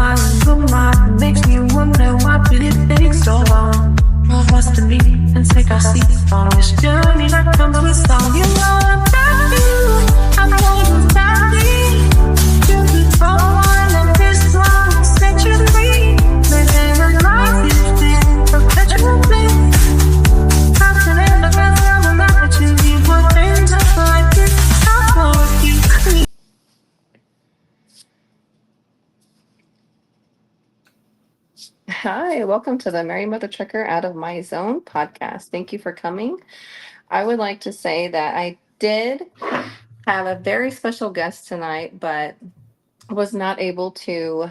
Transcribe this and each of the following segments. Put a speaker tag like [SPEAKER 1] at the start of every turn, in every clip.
[SPEAKER 1] mind, your mind makes me wonder why did it take so long for us to meet and take our seats on this journey that comes with song. You know I'm about you, I'm always about me. You could go on and this long set you free. Living a life you've been perpetually. How can I look at someone that you leave what ends up like this? How close you.
[SPEAKER 2] Hi, welcome to the Mary.MotherTrucker Out of My Zone podcast. Thank you for coming. I would like to say that I did have a very special guest tonight, but was not able to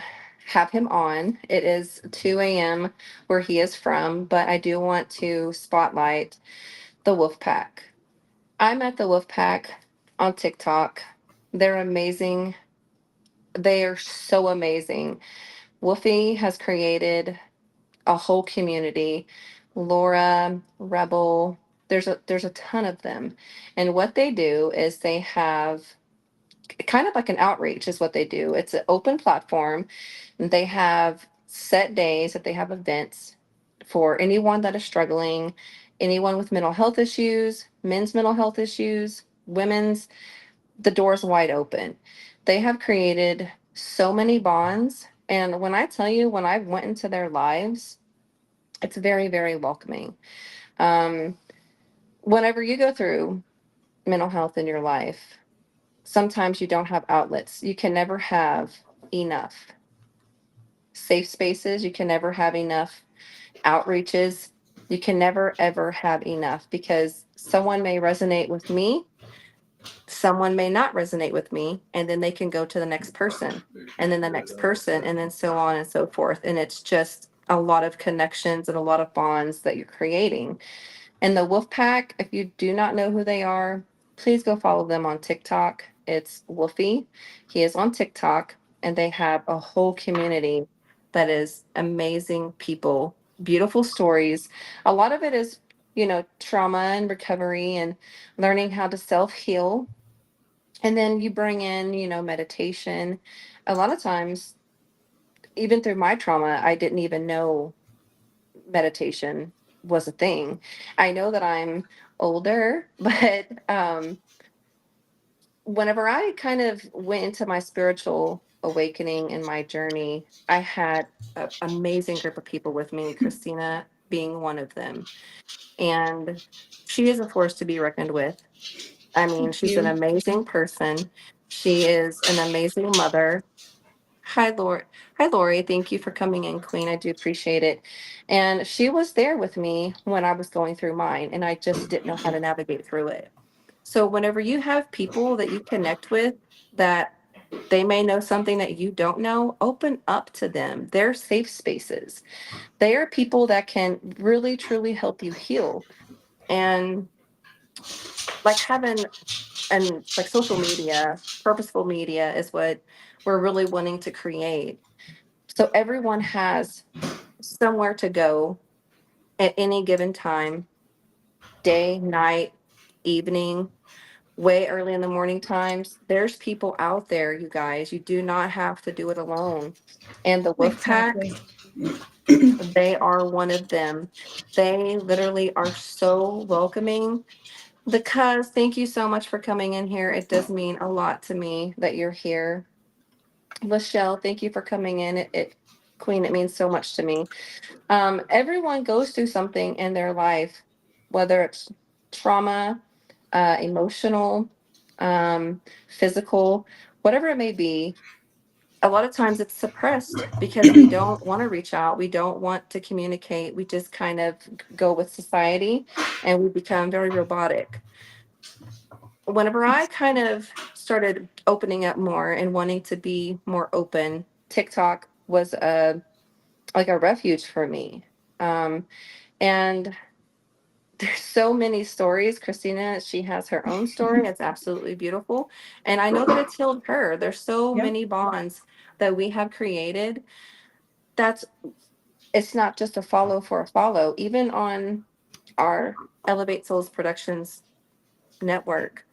[SPEAKER 2] have him on. It is 2 a.m. where he is from, but I do want to spotlight the Wolf Pack. I met the Wolf Pack on TikTok. They're amazing. They are so amazing. Wolfie has created a whole community. Laura, Rebel, there's a ton of them. And what they do is they have kind of like an outreach is what they do. It's an open platform. And they have set days that they have events for anyone that is struggling, anyone with mental health issues, men's mental health issues, women's, the door's wide open. They have created so many bonds. And when I tell you, when I went into their lives, it's very, very welcoming. Um, Whenever you go through mental health in your life, sometimes you don't have outlets. You can never have enough safe spaces. You can never have enough outreaches. You can never, ever have enough because someone may resonate with me, someone may not resonate with me, and then they can go to the next person, and then the next person, and then so on and so forth. And it's just a lot of connections and a lot of bonds that you're creating. And the Wolfpack, if you do not know who they are, please go follow them on TikTok. It's Wolfie. He is on TikTok, and they have a whole community that is amazing people, beautiful stories. A lot of it is, trauma and recovery and learning how to self heal. And then you bring in, meditation. A lot of times, even through my trauma, I didn't even know meditation was a thing. I know that I'm older, but whenever I kind of went into my spiritual awakening in my journey, I had an amazing group of people with me, Christina being one of them. And she is a force to be reckoned with. I mean,
[SPEAKER 3] Thank
[SPEAKER 2] she's an
[SPEAKER 3] you.
[SPEAKER 2] amazing person. She is an amazing mother. Hi, Lori. Hi, Lori. Thank you for coming in, Queen. I do appreciate it. And she was there with me when I was going through mine, and I just didn't know how to navigate through it. So, whenever you have people that you connect with that they may know something that you don't know, open up to them. They're safe spaces. They are people that can really, truly help you heal. And like having and like social media, purposeful media is what we're really wanting to create. So everyone has somewhere to go at any given time, day, night, evening, way early in the morning times. There's people out there, you guys. You do not have to do it alone. And the Wolf Pack,
[SPEAKER 3] Exactly.
[SPEAKER 2] they are one of them. They literally are so welcoming. Because thank you so much for coming in here. It does mean a lot to me that you're here. Lachelle, thank you for coming in. Queen, it means so much to me. Everyone goes through something in their life, whether it's trauma, emotional, physical, whatever it may be. A lot of times it's suppressed because we don't want to reach out. We don't want to communicate. We just kind of go with society and we become very robotic. Whenever I kind of started opening up more and wanting to be more open, TikTok was like a refuge for me. Um, and there's so many stories. Christina, she has her own story. It's absolutely beautiful. And I know that it's healed her. There's so
[SPEAKER 3] Yep.
[SPEAKER 2] many bonds that we have created. That's it's not just a follow for a follow. Even on our Elevate Souls Productions network,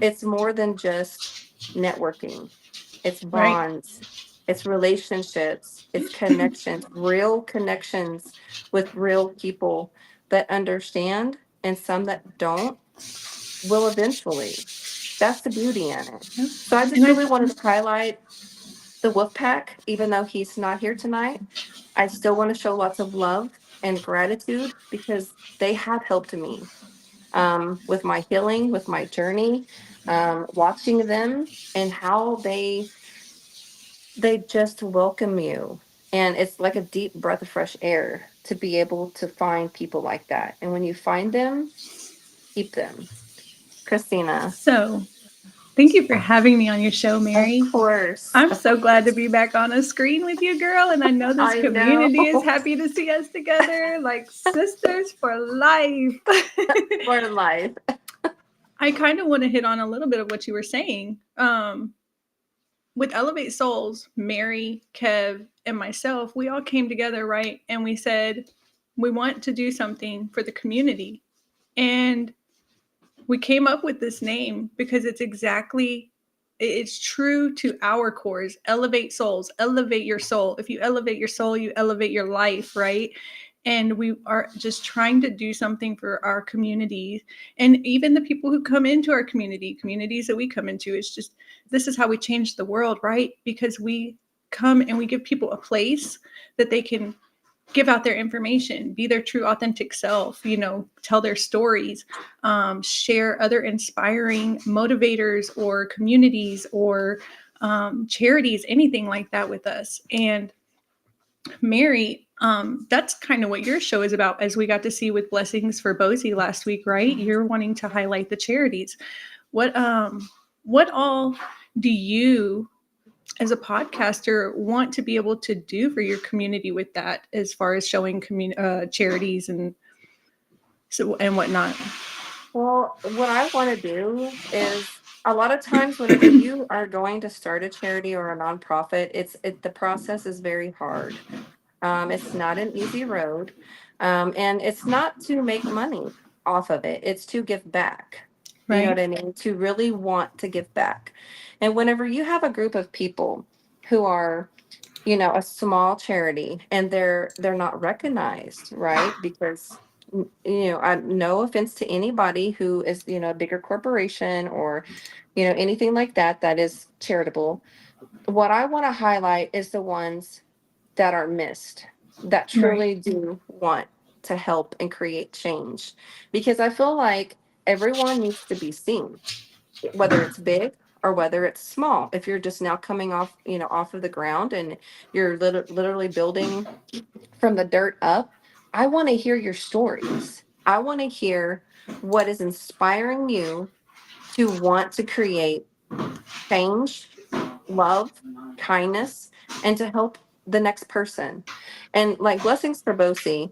[SPEAKER 2] it's more than just networking. It's
[SPEAKER 3] Right.
[SPEAKER 2] bonds. It's relationships, it's connections, real connections with real people that understand, and some that don't will eventually. That's the beauty in it.
[SPEAKER 3] Yep.
[SPEAKER 2] So I
[SPEAKER 3] And
[SPEAKER 2] just really wanted to highlight the wolf pack, even though he's not here tonight. I still want to show lots of love and gratitude because they have helped me with my healing, with my journey, watching them and how they just welcome you. And it's like a deep breath of fresh air to be able to find people like that. And when you find them, keep them. Christina,
[SPEAKER 3] So, thank you for having me on your show,
[SPEAKER 2] of
[SPEAKER 3] Mary.
[SPEAKER 2] course,
[SPEAKER 3] I'm
[SPEAKER 2] of
[SPEAKER 3] so glad to
[SPEAKER 2] course.
[SPEAKER 3] be back on a screen with you, girl. And I know this
[SPEAKER 2] I know.
[SPEAKER 3] community is happy to see us together like sisters for life.
[SPEAKER 2] For life.
[SPEAKER 3] I kind of want to hit on a little bit of what you were saying. With Elevate Souls, Mary, Kev, and myself, we all came together, right? And we said, we want to do something for the community. And we came up with this name because it's true to our cores. Elevate souls, elevate your soul. If you elevate your soul, you elevate your life, right? And we are just trying to do something for our community and even the people who come into our communities that we come into. It's just, this is how we change the world, right? Because we come and we give people a place that they can give out their information, be their true authentic self, tell their stories, share other inspiring motivators or communities or charities, anything like that with us. And Mary, that's kind of what your show is about, as we got to see with Blessings for Bosie last week, right? You're wanting to highlight the charities. What all do you as a podcaster want to be able to do for your community with that, as far as showing charities and whatnot?
[SPEAKER 2] Well, what I want to do is a lot of times whenever you are going to start a charity or a nonprofit, the process is very hard. It's not an easy road. And it's not to make money off of it. It's to give back. You know what
[SPEAKER 3] Right.
[SPEAKER 2] I mean? To really want to give back. And whenever you have a group of people who are, a small charity and they're not recognized, right? Because I no offense to anybody who is, a bigger corporation or, anything like that that is charitable. What I want to highlight is the ones that are missed, that
[SPEAKER 3] Right.
[SPEAKER 2] truly do want to help and create change. Because I feel like everyone needs to be seen, whether it's big or whether it's small. If you're just now coming off, off of the ground and you're literally building from the dirt up, I want to hear your stories. I want to hear what is inspiring you to want to create change, love, kindness, and to help the next person. And like Blessings for Bosie,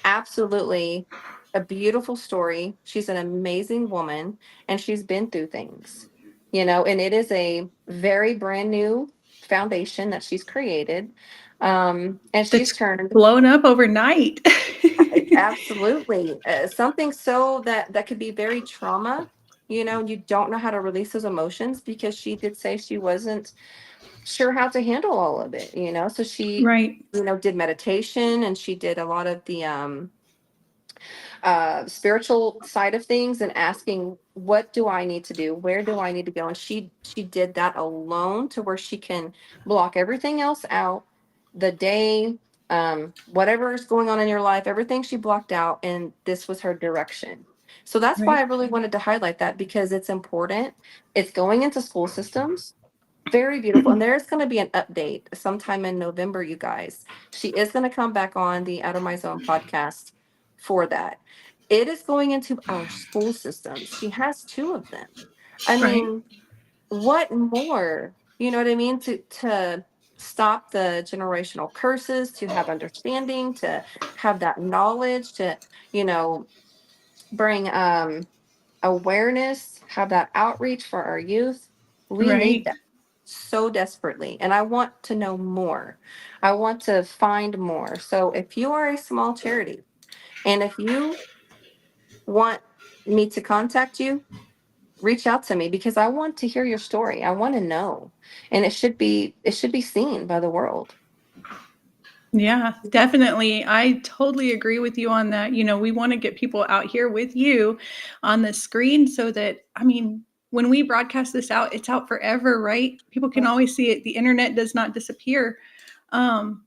[SPEAKER 2] absolutely a beautiful story. She's an amazing woman and she's been through things, and it is a very brand new foundation that she's created. And she's
[SPEAKER 3] That's
[SPEAKER 2] turned
[SPEAKER 3] blown up overnight.
[SPEAKER 2] absolutely something so that could be very trauma. You don't know how to release those emotions because she did say she wasn't sure how to handle all of it, so she
[SPEAKER 3] Right.
[SPEAKER 2] did meditation and she did a lot of the spiritual side of things and asking, what do I need to do, where do I need to go, and she did that alone to where she can block everything else out, the day, whatever is going on in your life, everything she blocked out, and this was her direction. So that's why I
[SPEAKER 3] Right.
[SPEAKER 2] really wanted to highlight that, because it's important. It's going into school systems. Very beautiful. And there's going to be an update sometime in November, you guys. She is going to come back on the Out of My Zone podcast for that. It is going into our school systems. She has two of them. I
[SPEAKER 3] Right.
[SPEAKER 2] mean, what more? You know what I mean? To stop the generational curses, to have understanding, to have that knowledge, to, you know, bring awareness, have that outreach for our youth. We need
[SPEAKER 3] Right.
[SPEAKER 2] that so desperately. And I want to know more. I want to find more. So if you are a small charity and if you want me to contact you, reach out to me because I want to hear your story. I want to know. And it should be seen by the world.
[SPEAKER 3] Yeah, definitely. I totally agree with you on that. We want to get people out here with you on the screen so that, I mean, when we broadcast this out, it's out forever, right? People can always see it. The internet does not disappear. Um,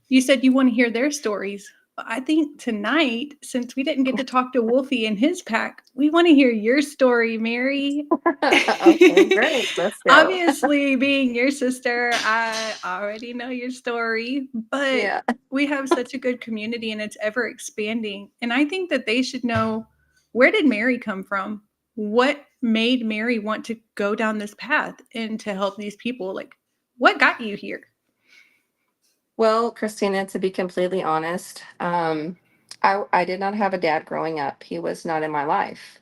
[SPEAKER 3] you said you want to hear their stories. I think tonight, since we didn't get to talk to Wolfie and his pack, we want to hear your story, Mary.
[SPEAKER 2] Okay, great. Let's go.
[SPEAKER 3] Obviously, being your sister, I already know your story, but
[SPEAKER 2] Yeah.
[SPEAKER 3] we have such a good community and it's ever expanding. And I think that they should know, where did Mary come from? What made Mary want to go down this path and to help these people? Like, what got you here?
[SPEAKER 2] Well, Christina, to be completely honest, I did not have a dad growing up. He was not in my life.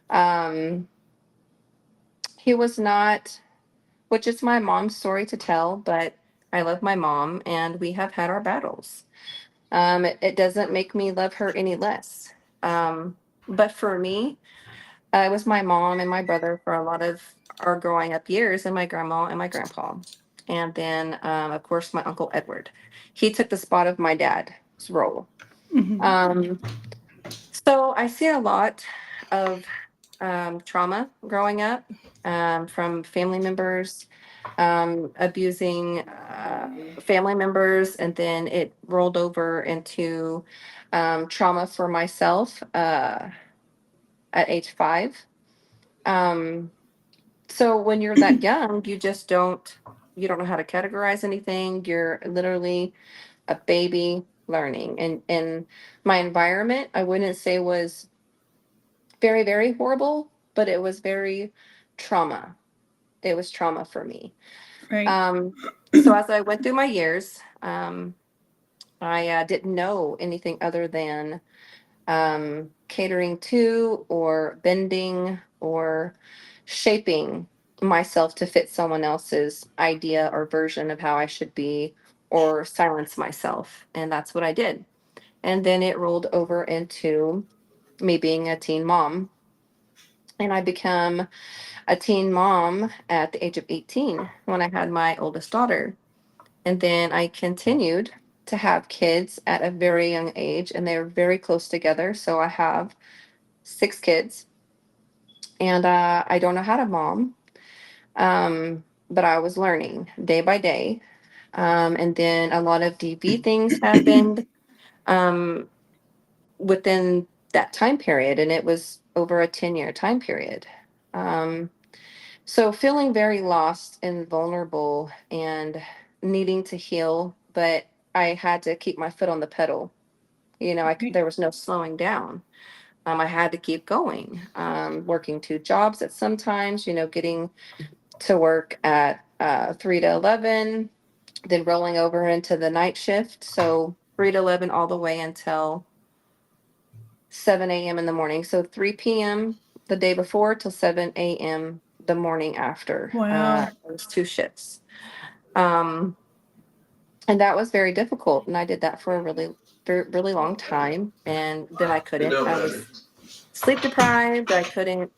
[SPEAKER 2] Um, he was not, which is my mom's story to tell, but I love my mom and we have had our battles. It doesn't make me love her any less. But for me, it was my mom and my brother for a lot of our growing up years, and my grandma and my grandpa. And then, of course, my uncle Edward. He took the spot of my dad's role.
[SPEAKER 3] Mhm.
[SPEAKER 2] Um, so I see a lot of trauma growing up from family members abusing family members, and then it rolled over into trauma for myself at age 5. Um, so when you're that young, you don't know how to categorize anything. You're literally a baby learning, and my environment, I wouldn't say was very, very horrible, but it was very trauma. It was trauma for me.
[SPEAKER 3] Right.
[SPEAKER 2] Um, so as I went through my years, I didn't know anything other than catering to or bending or shaping myself to fit someone else's idea or version of how I should be or silence myself. And that's what I did. And then it rolled over into me being a teen mom. And I became a teen mom at the age of 18 when I had my oldest daughter. And then I continued to have kids at a very young age, and they're very close together. So I have 6 kids, and I don't know how to mom, but I was learning day by day. And then a lot of DV things happened um, within that time period, and it was over a 10-year time period. Um, So feeling very lost and vulnerable and needing to heal, but I had to keep my foot on the pedal. There was no slowing down. I had to keep going, working 2 jobs at sometimes, getting to work at 3 to 11, then rolling over into the night shift. So 3 to 11 all the way until 7 a.m. in the morning. So 3 p.m. the day before till 7 a.m. the morning after.
[SPEAKER 3] Wow.
[SPEAKER 2] It was 2 shifts. Um, and that was very difficult. And I did that for a really, very, really long time. And then I couldn't. I was sleep deprived. I couldn't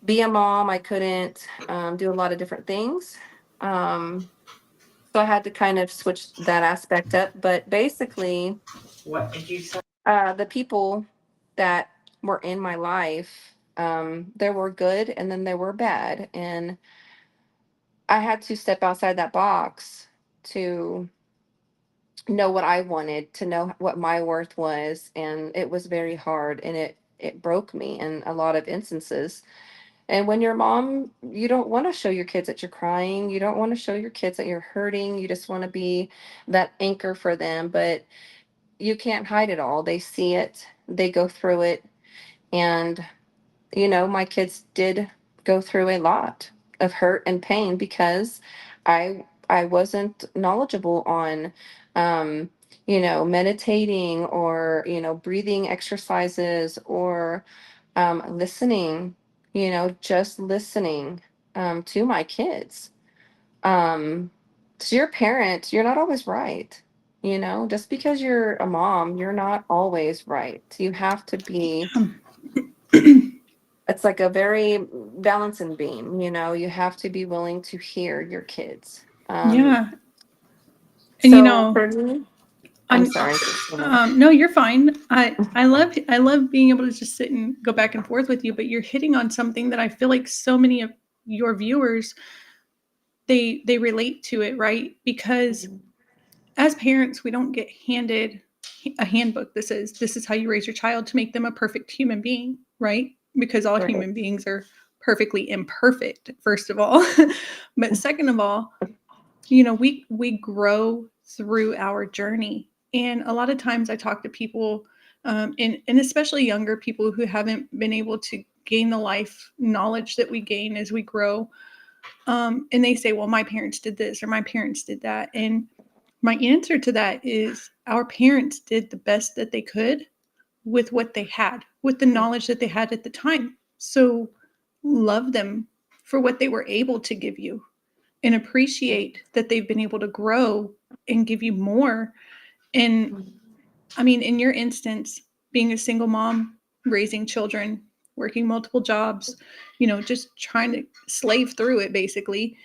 [SPEAKER 2] be a mom. I couldn't do a lot of different things. Um, so I had to kind of switch that aspect up. But basically, the people that were in my life, there were good and then there were bad. And I had to step outside that box to know what I wanted, to know what my worth was. And it was very hard, and it broke me in a lot of instances. And when you're a mom, you don't want to show your kids that you're crying. You don't want to show your kids that you're hurting. You just want to be that anchor for them. But you can't hide it all. They see it, they go through it. And, my kids did go through a lot of hurt and pain because I wasn't knowledgeable on, um, meditating or, breathing exercises or listening, just listening to my kids. So you're a parent, you're not always right. Just because you're a mom, you're not always right. You have to be it's like a very balancing beam, you know, you have to be willing to hear your kids.
[SPEAKER 3] Yeah. And
[SPEAKER 2] So for me, I'm
[SPEAKER 3] I'm
[SPEAKER 2] sorry, Christina.
[SPEAKER 3] no, you're fine. I love being able to just sit and go back and forth with you, but you're hitting on something that I feel like so many of your viewers they relate to it, right? Because as parents, we don't get handed a handbook that says this is how you raise your child to make them a perfect human being, right? Because all
[SPEAKER 2] Right.
[SPEAKER 3] human beings are perfectly imperfect, first of all. But second of all, we grow through our journey. And a lot of times I talk to people, and especially younger people who haven't been able to gain the life knowledge that we gain as we grow. And they say, well, my parents did this or my parents did that. And my answer to that is our parents did the best that they could with what they had, with the knowledge that they had at the time. So love them for what they were able to give you and appreciate that they've been able to grow and give you more. And I mean, in your instance, being a single mom, raising children, working multiple jobs, just trying to slave through it basically.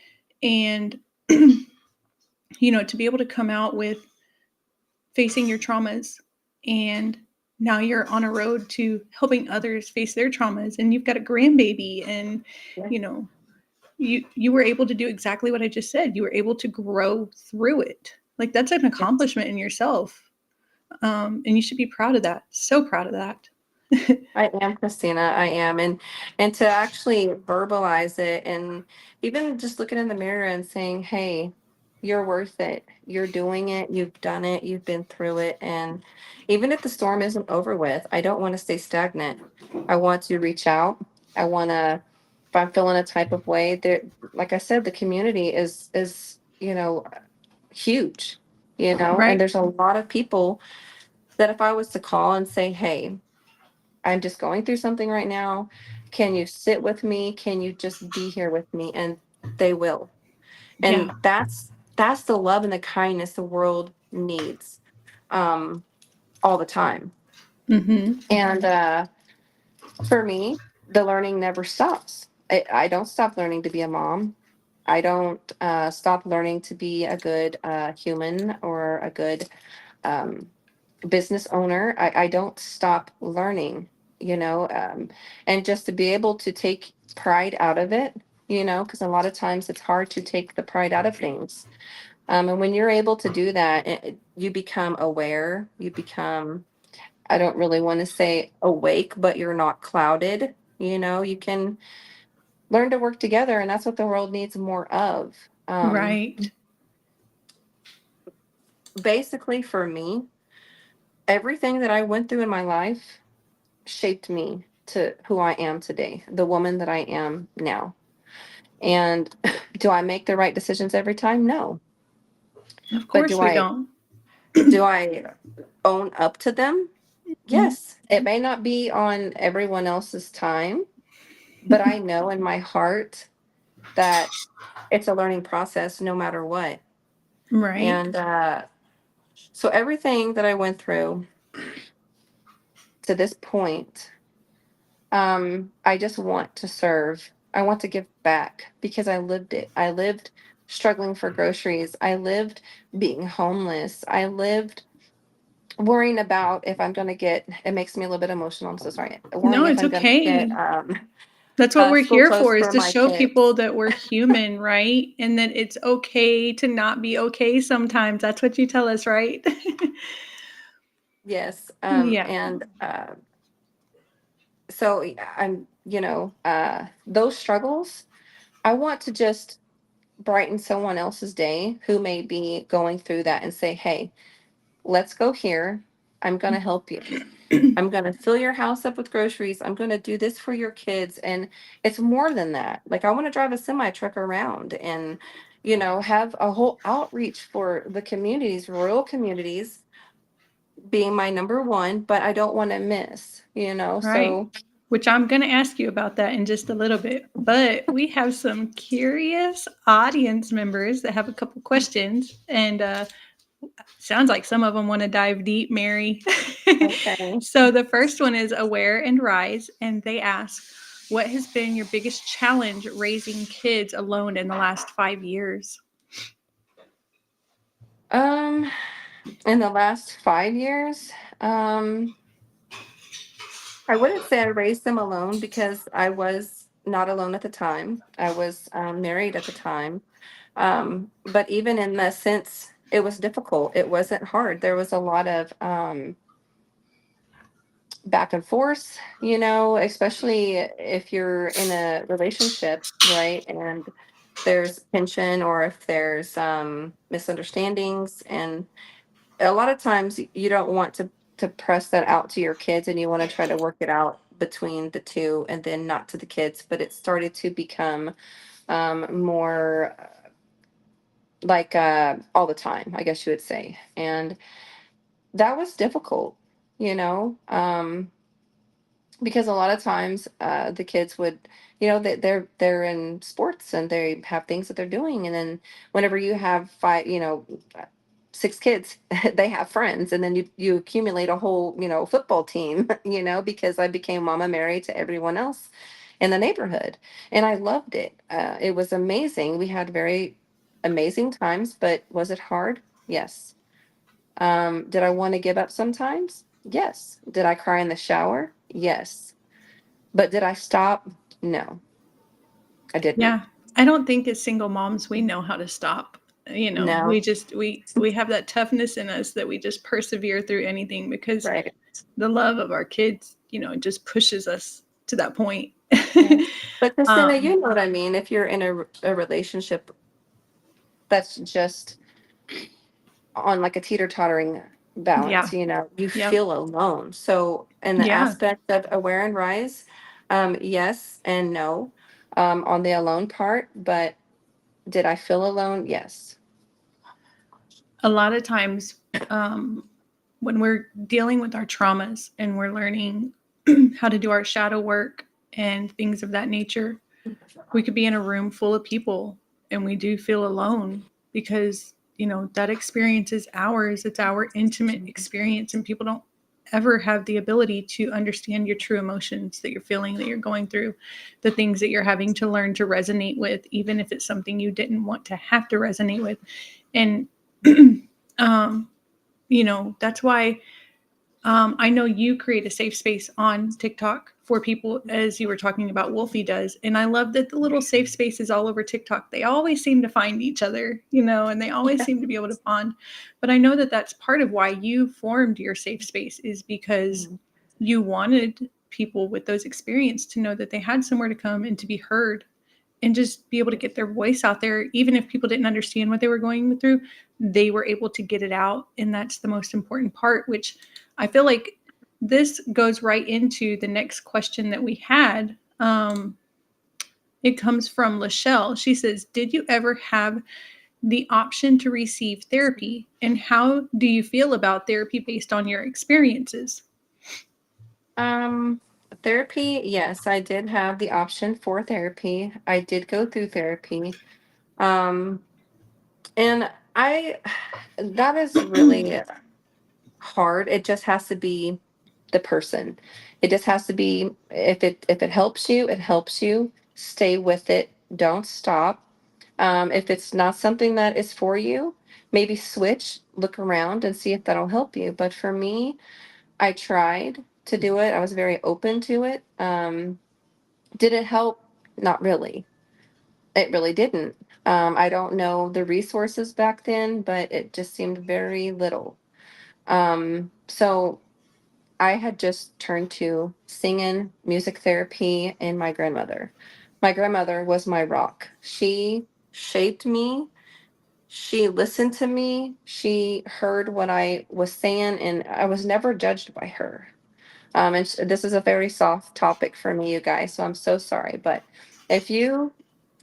[SPEAKER 3] And, to be able to come out with facing your traumas, and now you're on a road to helping others face their traumas, and you've got a grandbaby, and
[SPEAKER 2] Yeah.
[SPEAKER 3] you know you were able to do exactly what I just said. You were able to grow through it. Like, that's an
[SPEAKER 2] Yes.
[SPEAKER 3] accomplishment in yourself. And you should be proud of that. So proud of that.
[SPEAKER 2] I am, Christina. I am. And to actually verbalize it, and even just looking in the mirror and saying, "Hey, you're worth it. You're doing it. You've done it. You've been through it." And even if the storm isn't over with, I don't want to stay stagnant. I want to reach out. I want to, if I'm feeling a type of way, there, like I said, the community is, huge, and
[SPEAKER 3] Right.
[SPEAKER 2] there's a lot of people that if I was to call and say, "Hey, I'm just going through something right now. Can you sit with me? Can you just be here with me?" And they will.
[SPEAKER 3] Yeah.
[SPEAKER 2] And that's the love and the kindness the world needs, um, all the time.
[SPEAKER 3] Mm-hmm.
[SPEAKER 2] And for me, the learning never stops. I don't stop learning to be a mom. I don't stop learning to be a good human or a good um, business owner. I don't stop learning, and just to be able to take pride out of it, because a lot of times it's hard to take the pride out of things. And when you're able to do that, you become aware, you become, I don't really want to say awake, but you're not clouded. You can learn to work together, and that's what the world needs more of.
[SPEAKER 3] Right.
[SPEAKER 2] Basically, for me, everything that I went through in my life shaped me to who I am today, the woman that I am now. And do I make the right decisions every time? No.
[SPEAKER 3] Of
[SPEAKER 2] But
[SPEAKER 3] course we don't.
[SPEAKER 2] do I own up to them? Yes. It may not be on everyone else's time, but I know in my heart that it's a learning process no matter what.
[SPEAKER 3] Right.
[SPEAKER 2] And so everything that I went through to this point, I just want to serve. I want to give back because I lived it. I lived struggling for groceries. I lived being homeless. I lived worrying about if I'm going to get, it makes me a little bit emotional. I'm so sorry.
[SPEAKER 3] No,
[SPEAKER 2] Worrying if
[SPEAKER 3] it's
[SPEAKER 2] I'm going to get
[SPEAKER 3] okay. That's what we're
[SPEAKER 2] school
[SPEAKER 3] here
[SPEAKER 2] clothes
[SPEAKER 3] for, is
[SPEAKER 2] for
[SPEAKER 3] to
[SPEAKER 2] my
[SPEAKER 3] show people
[SPEAKER 2] kids.
[SPEAKER 3] that we're human, right? And that it's okay to not be okay sometimes. That's what you tell us, right?
[SPEAKER 2] Yes.
[SPEAKER 3] Yeah.
[SPEAKER 2] And so I'm, those struggles, I want to just brighten someone else's day who may be going through that and say, "Hey, let's go here. I'm going to help you. I'm going to fill your house up with groceries. I'm going to do this for your kids." And it's more than that. Like, I want to drive a semi truck around and, have a whole outreach for the communities, rural communities being my number one, but I don't want to miss.
[SPEAKER 3] Right.
[SPEAKER 2] So
[SPEAKER 3] Which I'm going to ask you about that in just a little bit. But we have some curious audience members that have a couple questions. And sounds like some of them want to dive deep, Mary.
[SPEAKER 2] okay.
[SPEAKER 3] So the first one is Aware and Rise. And they ask, what has been your biggest challenge raising kids alone in the last 5 years?
[SPEAKER 2] Um, in the last 5 years, um, I wouldn't say I raised them alone because I was not alone at the time. I was married at the time. But even in the sense, it was difficult. It wasn't hard. There was a lot of back and forth, especially if you're in a relationship, right? And there's tension or if there's misunderstandings. And a lot of times you don't want to press that out to your kids and you want to try to work it out between the two and then not to the kids. But it started to become more like all the time, I guess you would say. And that was difficult, you know. Because a lot of times the kids would they're in sports and they have things that they're doing, and then whenever you have five, six kids, they have friends, and then you accumulate a whole football team, because I became Mama Mary to everyone else in the neighborhood, and I loved it. It was amazing. We had very amazing times, but was it hard? Yes. Did I want to give up sometimes? Yes. Did I cry in the shower? Yes. But did I stop? No, I didn't.
[SPEAKER 3] Yeah. I don't think as single moms we know how to stop.
[SPEAKER 2] No,
[SPEAKER 3] We have that toughness in us that we just persevere through anything because
[SPEAKER 2] right.
[SPEAKER 3] the love of our kids, it just pushes us to that point.
[SPEAKER 2] Yes. But Christina,
[SPEAKER 3] um,
[SPEAKER 2] you know what I mean. If you're in a relationship that's just on like a teeter-tottering
[SPEAKER 3] yeah.
[SPEAKER 2] balance, you
[SPEAKER 3] Yep.
[SPEAKER 2] feel alone. So in the
[SPEAKER 3] Yeah.
[SPEAKER 2] aspect of aware and rise, yes and no, on the alone part, but did I feel alone? Yes.
[SPEAKER 3] A lot of times, when we're dealing with our traumas and we're learning how to do our shadow work and things of that nature, we could be in a room full of people and we do feel alone because that experience is ours. It's our intimate experience, and people don't ever have the ability to understand your true emotions that you're feeling, that you're going through, the things that you're having to learn to resonate with, even if it's something you didn't want to have to resonate with. And um, that's why I know you create a safe space on TikTok for people, as you were talking about Wolfie does. And I love that the little safe spaces all over TikTok, they always seem to find each other, and they always seem to be able to bond. But I know that that's part of why you formed your safe space, is because
[SPEAKER 2] Mhm.
[SPEAKER 3] you wanted people with those experiences to know that they had somewhere to come and to be heard and just be able to get their voice out there. Even if people didn't understand what they were going through, they were able to get it out. And that's the most important part, which I feel like this goes right into the next question that we had. It comes from Lachelle. She says, did you ever have the option to receive therapy? And how do you feel about therapy based on your experiences?
[SPEAKER 2] Um, Therapy, yes, I did have the option for therapy. I did go through therapy. Um, and I, that is really hard. It just has to be the person. It just has to be, if it helps you, it helps you. Stay with it. Don't stop. If it's not something that is for you, maybe switch, look around and see if that'll help you. But for me, I tried to do it. I was very open to it. Did it help? Not really. It really didn't. I don't know the resources back then, but it just seemed very little. So I had just turned to singing, music therapy, and my grandmother. My grandmother was my rock. She shaped me. She listened to me. She heard what I was saying, and I was never judged by her. And this is a very soft topic for me, you guys, so I'm so sorry. But if you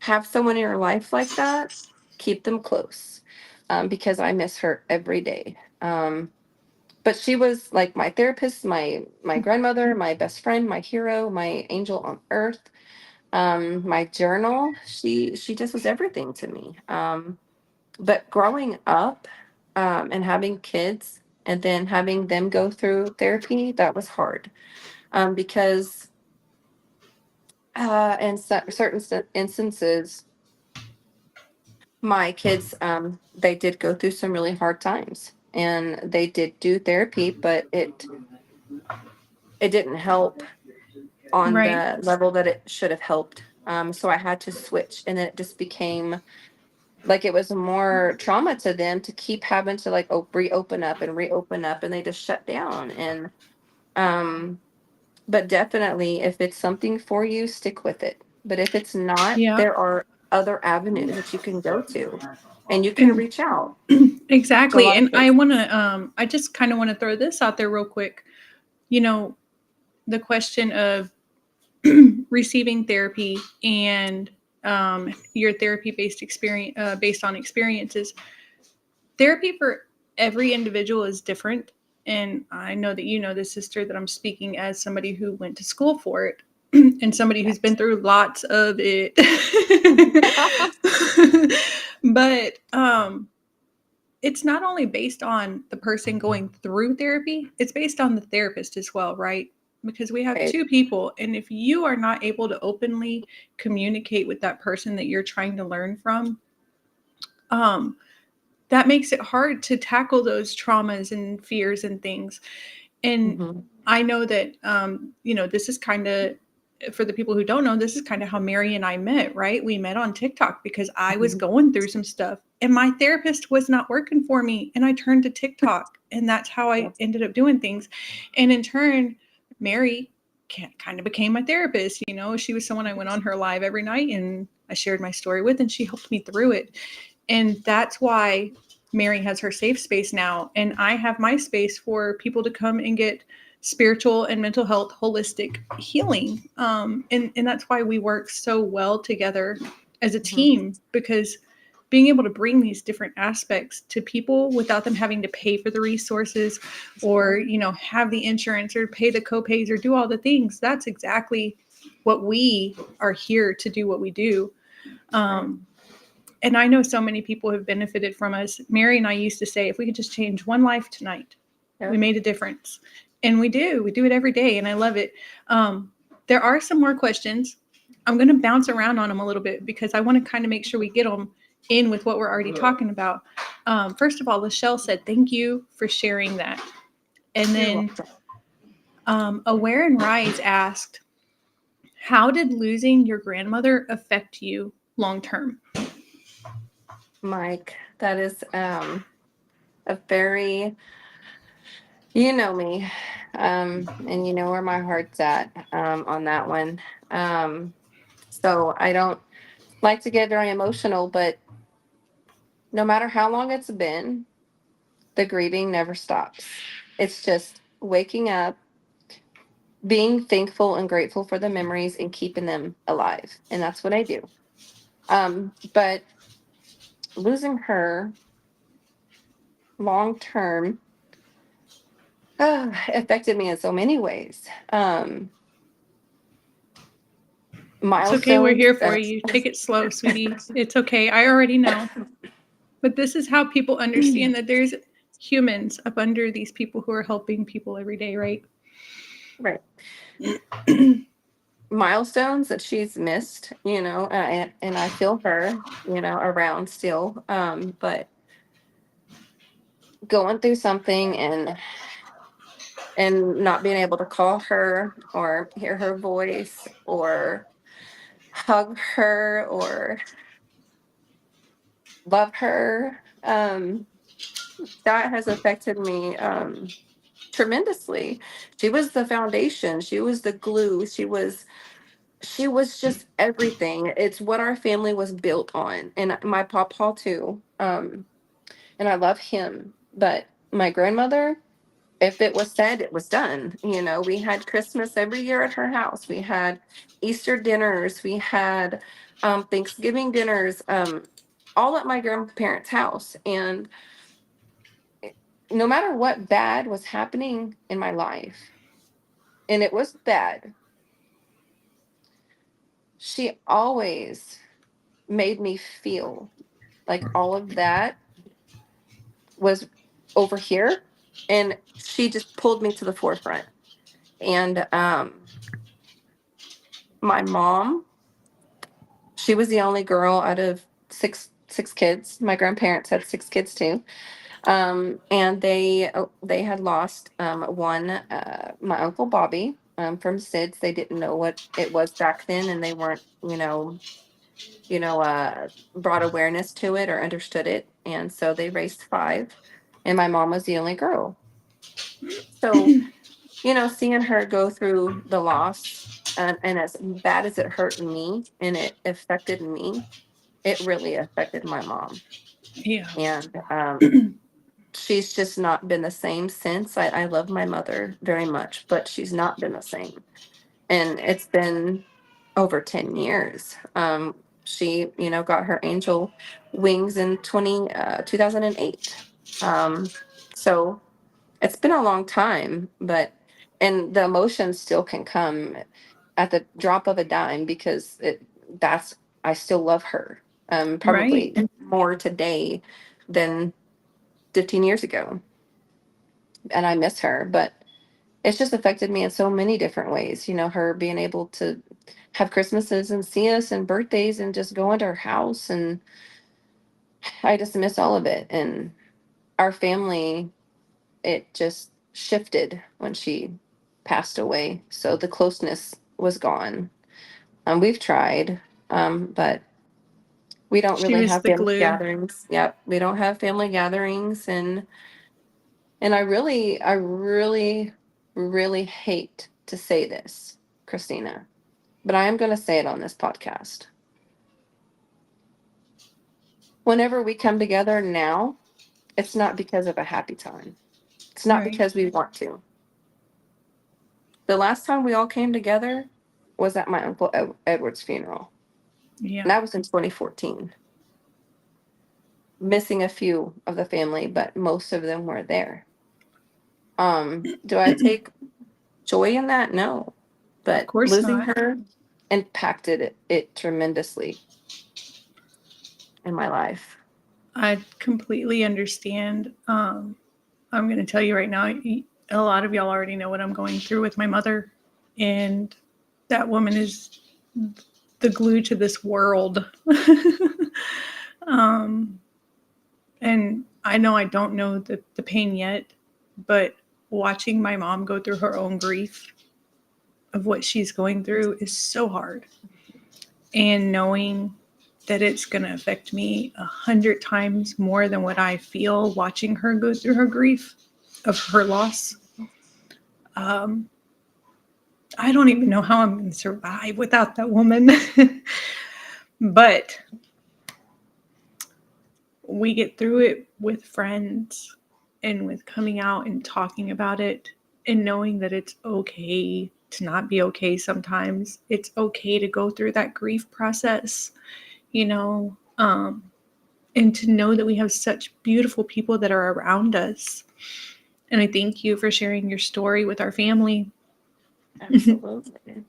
[SPEAKER 2] have someone in your life like that, keep them close, because I miss her every day. But she was like my therapist, my grandmother, my best friend, my hero, my angel on earth. My journal. She just was everything to me. But growing up, and having kids, and then having them go through therapy, that was hard, because In certain instances, my kids, they did go through some really hard times, and they did do therapy, but it didn't help on
[SPEAKER 3] Right.
[SPEAKER 2] the level that it should have helped. So I had to switch, and then it just became like it was more trauma to them to keep having to like reopen up and reopen up, and they just shut down. And um, but definitely, if it's something for you, stick with it. But if it's not,
[SPEAKER 3] Yeah.
[SPEAKER 2] there are other avenues that you can go to, and you can
[SPEAKER 3] And
[SPEAKER 2] reach out to a
[SPEAKER 3] exactly.
[SPEAKER 2] lot of
[SPEAKER 3] And I
[SPEAKER 2] places.
[SPEAKER 3] want to, I just kind of want to throw this out there real quick. You know, the question of receiving therapy and your therapy based experience, based on experiences. Therapy for every individual is different. And I know that you know this, sister, that I'm speaking as somebody who went to school for it and somebody who's been through lots of it. But it's not only based on the person going through therapy, it's based on the therapist as well, right? Because we have
[SPEAKER 2] Right.
[SPEAKER 3] two people. And if you are not able to openly communicate with that person that you're trying to learn from, um, that makes it hard to tackle those traumas and fears and things. And
[SPEAKER 2] Mhm.
[SPEAKER 3] I know that, this is kind of, for the people who don't know, this is kind of how Mary and I met, right? We met on TikTok because I was
[SPEAKER 2] Mhm.
[SPEAKER 3] going through some stuff and my therapist was not working for me. And I turned to TikTok, and that's how I
[SPEAKER 2] Yes.
[SPEAKER 3] ended up doing things. And in turn, Mary kind of became my therapist. She was someone I went on her live every night and I shared my story with, and she helped me through it. And that's why Mary has her safe space now. And I have my space for people to come and get spiritual and mental health holistic healing. And that's why we work so well together as a
[SPEAKER 2] Mhm.
[SPEAKER 3] team, because being able to bring these different aspects to people without them having to pay for the resources or, have the insurance or pay the copays or do all the things, that's exactly what we are here to do, what we do.
[SPEAKER 2] Right.
[SPEAKER 3] And I know so many people have benefited from us. Mary and I used to say, if we could just change one life tonight, we
[SPEAKER 2] Yep.
[SPEAKER 3] made a difference. And we do. We do it every day, and I love it. There are some more questions. I'm going to bounce around on them a little bit because I want to kind of make sure we get them in with what we're already talking about. First of all, Lachelle said, thank you for sharing that. And
[SPEAKER 2] You're
[SPEAKER 3] then
[SPEAKER 2] welcome.
[SPEAKER 3] Aware and Rise asked, how did losing your grandmother affect you long term?
[SPEAKER 2] Mike, that is a very, you know me, and you know where my heart's at on that one. So I don't like to get very emotional, but no matter how long it's been, the grieving never stops. It's just waking up, being thankful and grateful for the memories and keeping them alive. And that's what I do. But losing her long term affected me in so many ways.
[SPEAKER 3] It's okay. We're
[SPEAKER 2] Milestones.
[SPEAKER 3] here for you. Take it slow, sweetie. It's okay. I already know. But this is how people understand that there's humans up under these people who are helping people every day, right?
[SPEAKER 2] Right. Milestones that she's missed, and I feel her, around still. But going through something and not being able to call her or hear her voice or hug her or love her, that has affected me tremendously. She was the foundation. She was the glue. She was just everything. It's what our family was built on, and my papa too. And I love him, but my grandmother, if it was said, it was done. We had Christmas every year at her house. We had Easter dinners. We had Thanksgiving dinners, all at my grandparents' house. And no matter what bad was happening in my life, and it was bad, she always made me feel like all of that was over here, and she just pulled me to the forefront. And My mom, she was the only girl out of six kids. My grandparents had six kids too. And they had lost one, my uncle Bobby, from SIDS. They didn't know what it was back then, and they weren't, brought awareness to it or understood it, and so they raised five, and my mom was the only girl. So, seeing her go through the loss, and as bad as it hurt me and it affected me, it really affected my mom,
[SPEAKER 3] Yeah.
[SPEAKER 2] and she's just not been the same since. I love my mother very much, but she's not been the same. And it's been over 10 years. She, got her angel wings in 2008. So it's been a long time, and the emotions still can come at the drop of a dime because I still love her.
[SPEAKER 3] Right.
[SPEAKER 2] Probably more today than 15 years ago. And I miss her, but it's just affected me in so many different ways. Her being able to have Christmases and see us and birthdays and just go into her house, and I just miss all of it. And our family, it just shifted when she passed away. So the closeness was gone. We've tried, but we don't
[SPEAKER 3] She
[SPEAKER 2] really
[SPEAKER 3] was
[SPEAKER 2] have
[SPEAKER 3] the
[SPEAKER 2] family
[SPEAKER 3] glue.
[SPEAKER 2] gatherings. Yep, we don't have family gatherings, and I really, really hate to say this, Christina, but I am going to say it on this podcast. Whenever we come together now, it's not because of a happy time. It's not
[SPEAKER 3] Right.
[SPEAKER 2] because we want to. The last time we all came together was at my Uncle Edward's funeral.
[SPEAKER 3] Yeah.
[SPEAKER 2] And that was in 2014. Missing a few of the family, but most of them were there. Do I take joy in that? No.
[SPEAKER 3] Of
[SPEAKER 2] But
[SPEAKER 3] course
[SPEAKER 2] losing
[SPEAKER 3] not.
[SPEAKER 2] her impacted it tremendously in my life.
[SPEAKER 3] I completely understand. I'm going to tell you right now, a lot of y'all already know what I'm going through with my mother. And that woman is the glue to this world. um, and I know I don't know the pain yet, but watching my mom go through her own grief of what she's going through is so hard. And knowing that it's going to affect me 100 times more than what I feel watching her go through her grief of her loss. I don't even know how I'm going to survive without that woman. But we get through it with friends and with coming out and talking about it and knowing that it's okay to not be okay sometimes. It's okay to go through that grief process, you know, and to know that we have such beautiful people that are around us. And I thank you for sharing your story with our family.
[SPEAKER 2] Absolutely.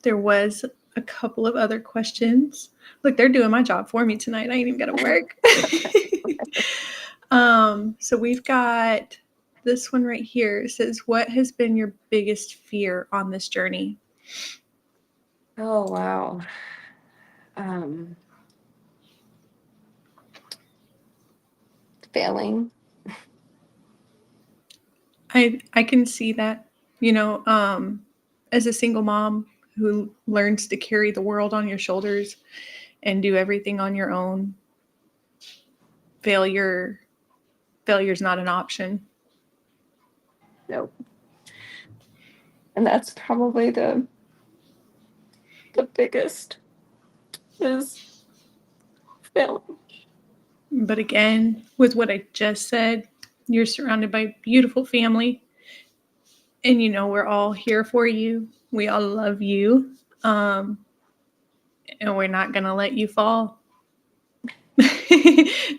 [SPEAKER 3] There was a couple of other questions. Look, they're doing my job for me tonight. I ain't even got to work. So we've got this one right here. It says, what has been your biggest fear on this journey?
[SPEAKER 2] Oh, wow. Um, Failing.
[SPEAKER 3] I can see that, as a single mom who learns to carry the world on your shoulders and do everything on your own, failure's not an option.
[SPEAKER 2] Nope. And that's probably the biggest is failing.
[SPEAKER 3] But again, with what I just said, you're surrounded by beautiful family, and we're all here for you. We all love you, and we're not gonna let you fall.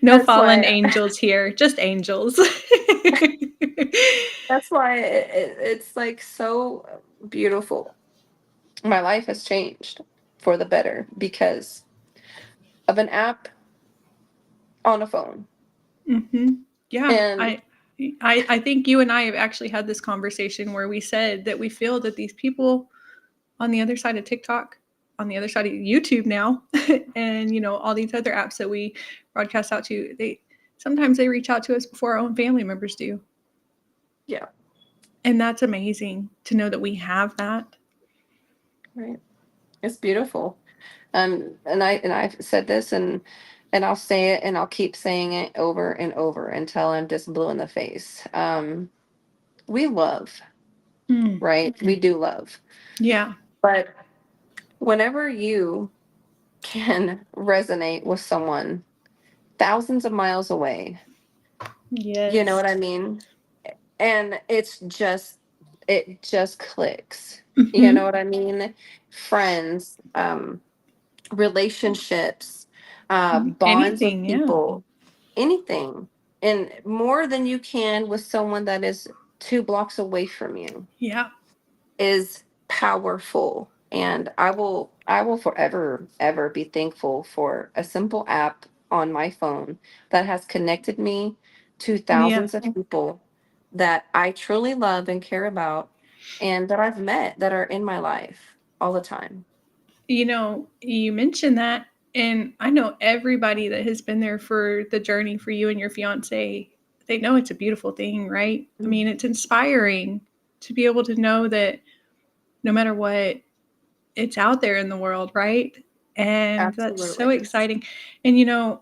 [SPEAKER 3] No
[SPEAKER 2] That's
[SPEAKER 3] fallen
[SPEAKER 2] why
[SPEAKER 3] angels here, just angels.
[SPEAKER 2] that's why it's like so beautiful. My life has changed for the better because of an app on a phone.
[SPEAKER 3] Mm-hmm. Yeah,
[SPEAKER 2] And
[SPEAKER 3] I think you and I have actually had this conversation where we said that we feel that these people on the other side of TikTok, on the other side of YouTube now, and all these other apps that we broadcast out to, sometimes they reach out to us before our own family members do.
[SPEAKER 2] Yeah.
[SPEAKER 3] And that's amazing to know that we have that.
[SPEAKER 2] Right. It's beautiful. And I've said this, and I'll say it, and I'll keep saying it over and over until I'm just blue in the face. We love,
[SPEAKER 3] Mm.
[SPEAKER 2] right? We do love.
[SPEAKER 3] Yeah.
[SPEAKER 2] But whenever you can resonate with someone thousands of miles away, you know
[SPEAKER 3] Yes.
[SPEAKER 2] what I mean? And it just clicks. You know
[SPEAKER 3] Mm-hmm.
[SPEAKER 2] what I mean? Friends, relationships, bonds with
[SPEAKER 3] Anything. Yeah.
[SPEAKER 2] people, anything. And more than you can with someone that is 2 blocks away from you
[SPEAKER 3] Yeah.
[SPEAKER 2] is powerful. And I will forever ever be thankful for a simple app on my phone that has connected me to
[SPEAKER 3] Yeah.
[SPEAKER 2] thousands of people that I truly love and care about, and that I've met that are in my life all the time.
[SPEAKER 3] You mentioned that, and I know everybody that has been there for the journey for you and your fiance, they know it's a beautiful thing, right? I mean, it's inspiring to be able to know that no matter what, it's out there in the world, right? And that's so
[SPEAKER 2] Absolutely.
[SPEAKER 3] exciting. And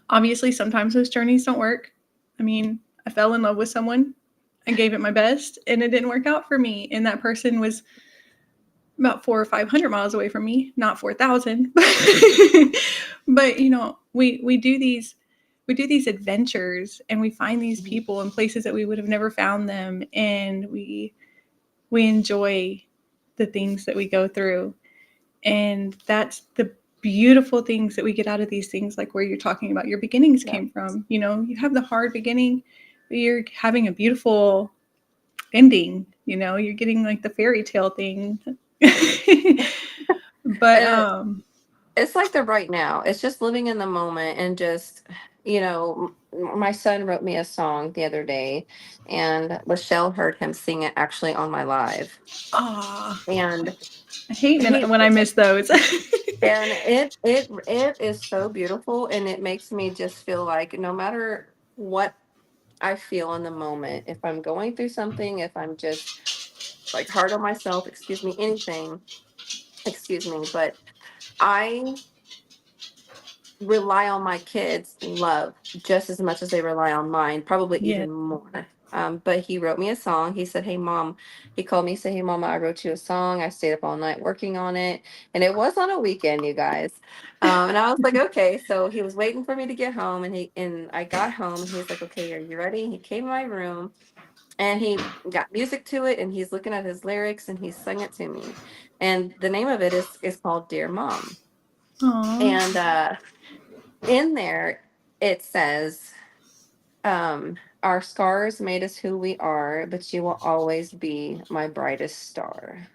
[SPEAKER 3] obviously sometimes those journeys don't work. I mean, I fell in love with someone, I gave it my best, and it didn't work out for me. And that person was about 400 or 500 miles away from me, not 4,000. But we do these adventures, and we find these
[SPEAKER 2] Mhm.
[SPEAKER 3] people in places that we would have never found them, and we enjoy the things that we go through. And that's the beautiful things that we get out of these things, like where you're talking about your beginnings
[SPEAKER 2] Yeah.
[SPEAKER 3] came from. You have the hard beginning, but you're having a beautiful ending. You're getting like the fairy tale thing. But
[SPEAKER 2] And it's like the right now. It's just living in the moment, and just, my son wrote me a song the other day, and Lachelle heard him sing it actually on my live.
[SPEAKER 3] ah,
[SPEAKER 2] And
[SPEAKER 3] I hate
[SPEAKER 2] he
[SPEAKER 3] when I miss those.
[SPEAKER 2] and it is so beautiful, and it makes me just feel like no matter what I feel in the moment, if I'm going through something, if I'm just like hard on myself, excuse me, anything, excuse me, but I rely on my kids' love just as much as they rely on mine, probably
[SPEAKER 3] Yeah.
[SPEAKER 2] even more. But he wrote me a song. He said, "Hey, mom," he called me, said, "Hey, mama, I wrote you a song. I stayed up all night working on it." And it was on a weekend, you guys. And I was like, okay. So he was waiting for me to get home, and I got home, and he's like, "Okay, are you ready?" He came in my room, and he got music to it, and he's looking at his lyrics, and he sung it to me. And the name of it is called Dear Mom.
[SPEAKER 3] Aw.
[SPEAKER 2] And in there it says, our scars made us who we are, but you will always be my brightest star.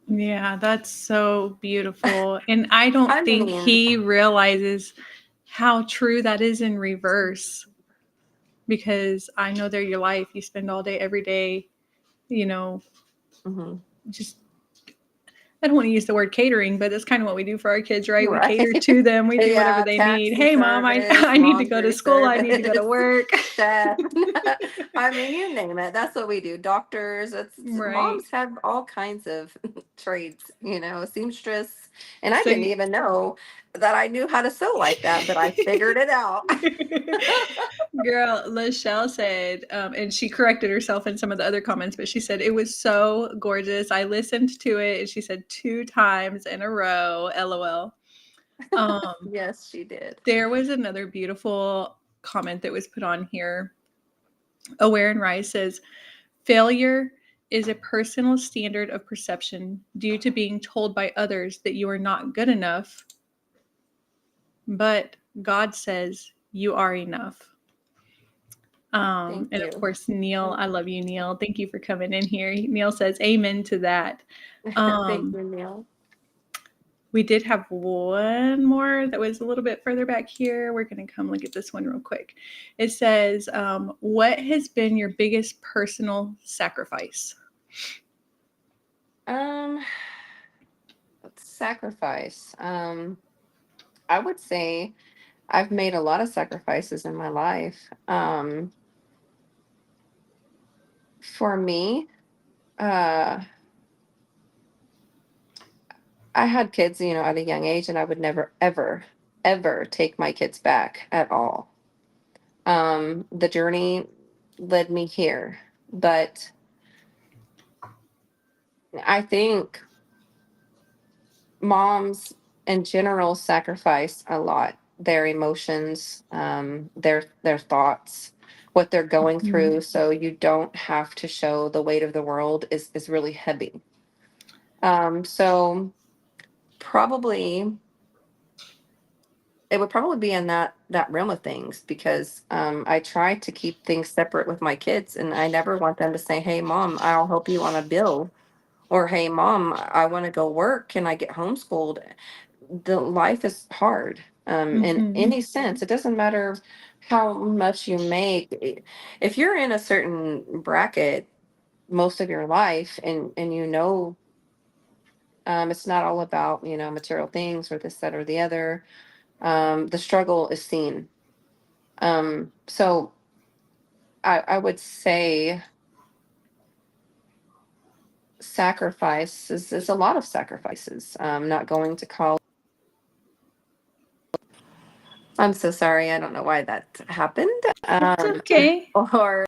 [SPEAKER 3] Yeah, that's so beautiful. And I don't
[SPEAKER 2] I
[SPEAKER 3] think
[SPEAKER 2] mean,
[SPEAKER 3] he realizes how true that is in reverse, because I know they're your life. You spend all day, every day, you know,
[SPEAKER 2] mhm,
[SPEAKER 3] just I don't want to use the word catering, but that's kind of what we do for our kids, right? We
[SPEAKER 2] right.
[SPEAKER 3] cater to them. We do whatever
[SPEAKER 2] Yeah,
[SPEAKER 3] they need.
[SPEAKER 2] taxi
[SPEAKER 3] Hey, mom, I,
[SPEAKER 2] service,
[SPEAKER 3] I need to go to
[SPEAKER 2] laundry
[SPEAKER 3] school. I need to go to
[SPEAKER 2] service,
[SPEAKER 3] work.
[SPEAKER 2] chef. I mean, you name it. That's what we do. Doctors.
[SPEAKER 3] Right.
[SPEAKER 2] Moms have all kinds of trades, seamstress. And I
[SPEAKER 3] So,
[SPEAKER 2] didn't even know that I knew how to sew like that, but I figured it out.
[SPEAKER 3] girl, Lachelle said, and she corrected herself in some of the other comments, but she said it was so gorgeous. I listened to it, and she said 2 times in a row. LOL. Um,
[SPEAKER 2] Yes, she did.
[SPEAKER 3] there was another beautiful comment that was put on here. Aware and Rise says, failure is a personal standard of perception due to being told by others that you are not good enough, but God says you are enough.
[SPEAKER 2] Thank
[SPEAKER 3] And of
[SPEAKER 2] you.
[SPEAKER 3] course, Neil,
[SPEAKER 2] Thank
[SPEAKER 3] I love you, Neil. Thank you for coming in here. Neil says, amen to that.
[SPEAKER 2] Thank
[SPEAKER 3] Um,
[SPEAKER 2] you, Neil.
[SPEAKER 3] we did have one more that was a little bit further back here. We're going to come look at this one real quick. It says, what has been your biggest personal sacrifice?
[SPEAKER 2] Um, sacrifice. I would say I've made a lot of sacrifices in my life. For me, uh, I had kids, at a young age, and I would never, ever, ever take my kids back at all. The journey led me here, but I think moms in general sacrifice a lot, their emotions, their thoughts, what they're going
[SPEAKER 3] Mhm.
[SPEAKER 2] through, so you don't have to show the weight of the world is really heavy. So probably it would probably be in that realm of things, because I try to keep things separate with my kids, and I never want them to say, "Hey, mom, I'll help you on a bill," or, "Hey, mom, I want to go work. Can I get homeschooled?" The life is hard, in
[SPEAKER 3] Mhm.
[SPEAKER 2] any sense. It doesn't matter how much you make. If you're in a certain bracket most of your life, and it's not all about material things or this, that, or the other. The struggle is seen. So I would say sacrifice is a lot of sacrifices. Not going to college. I'm so sorry. I don't know why that happened.
[SPEAKER 3] It's okay.
[SPEAKER 2] Or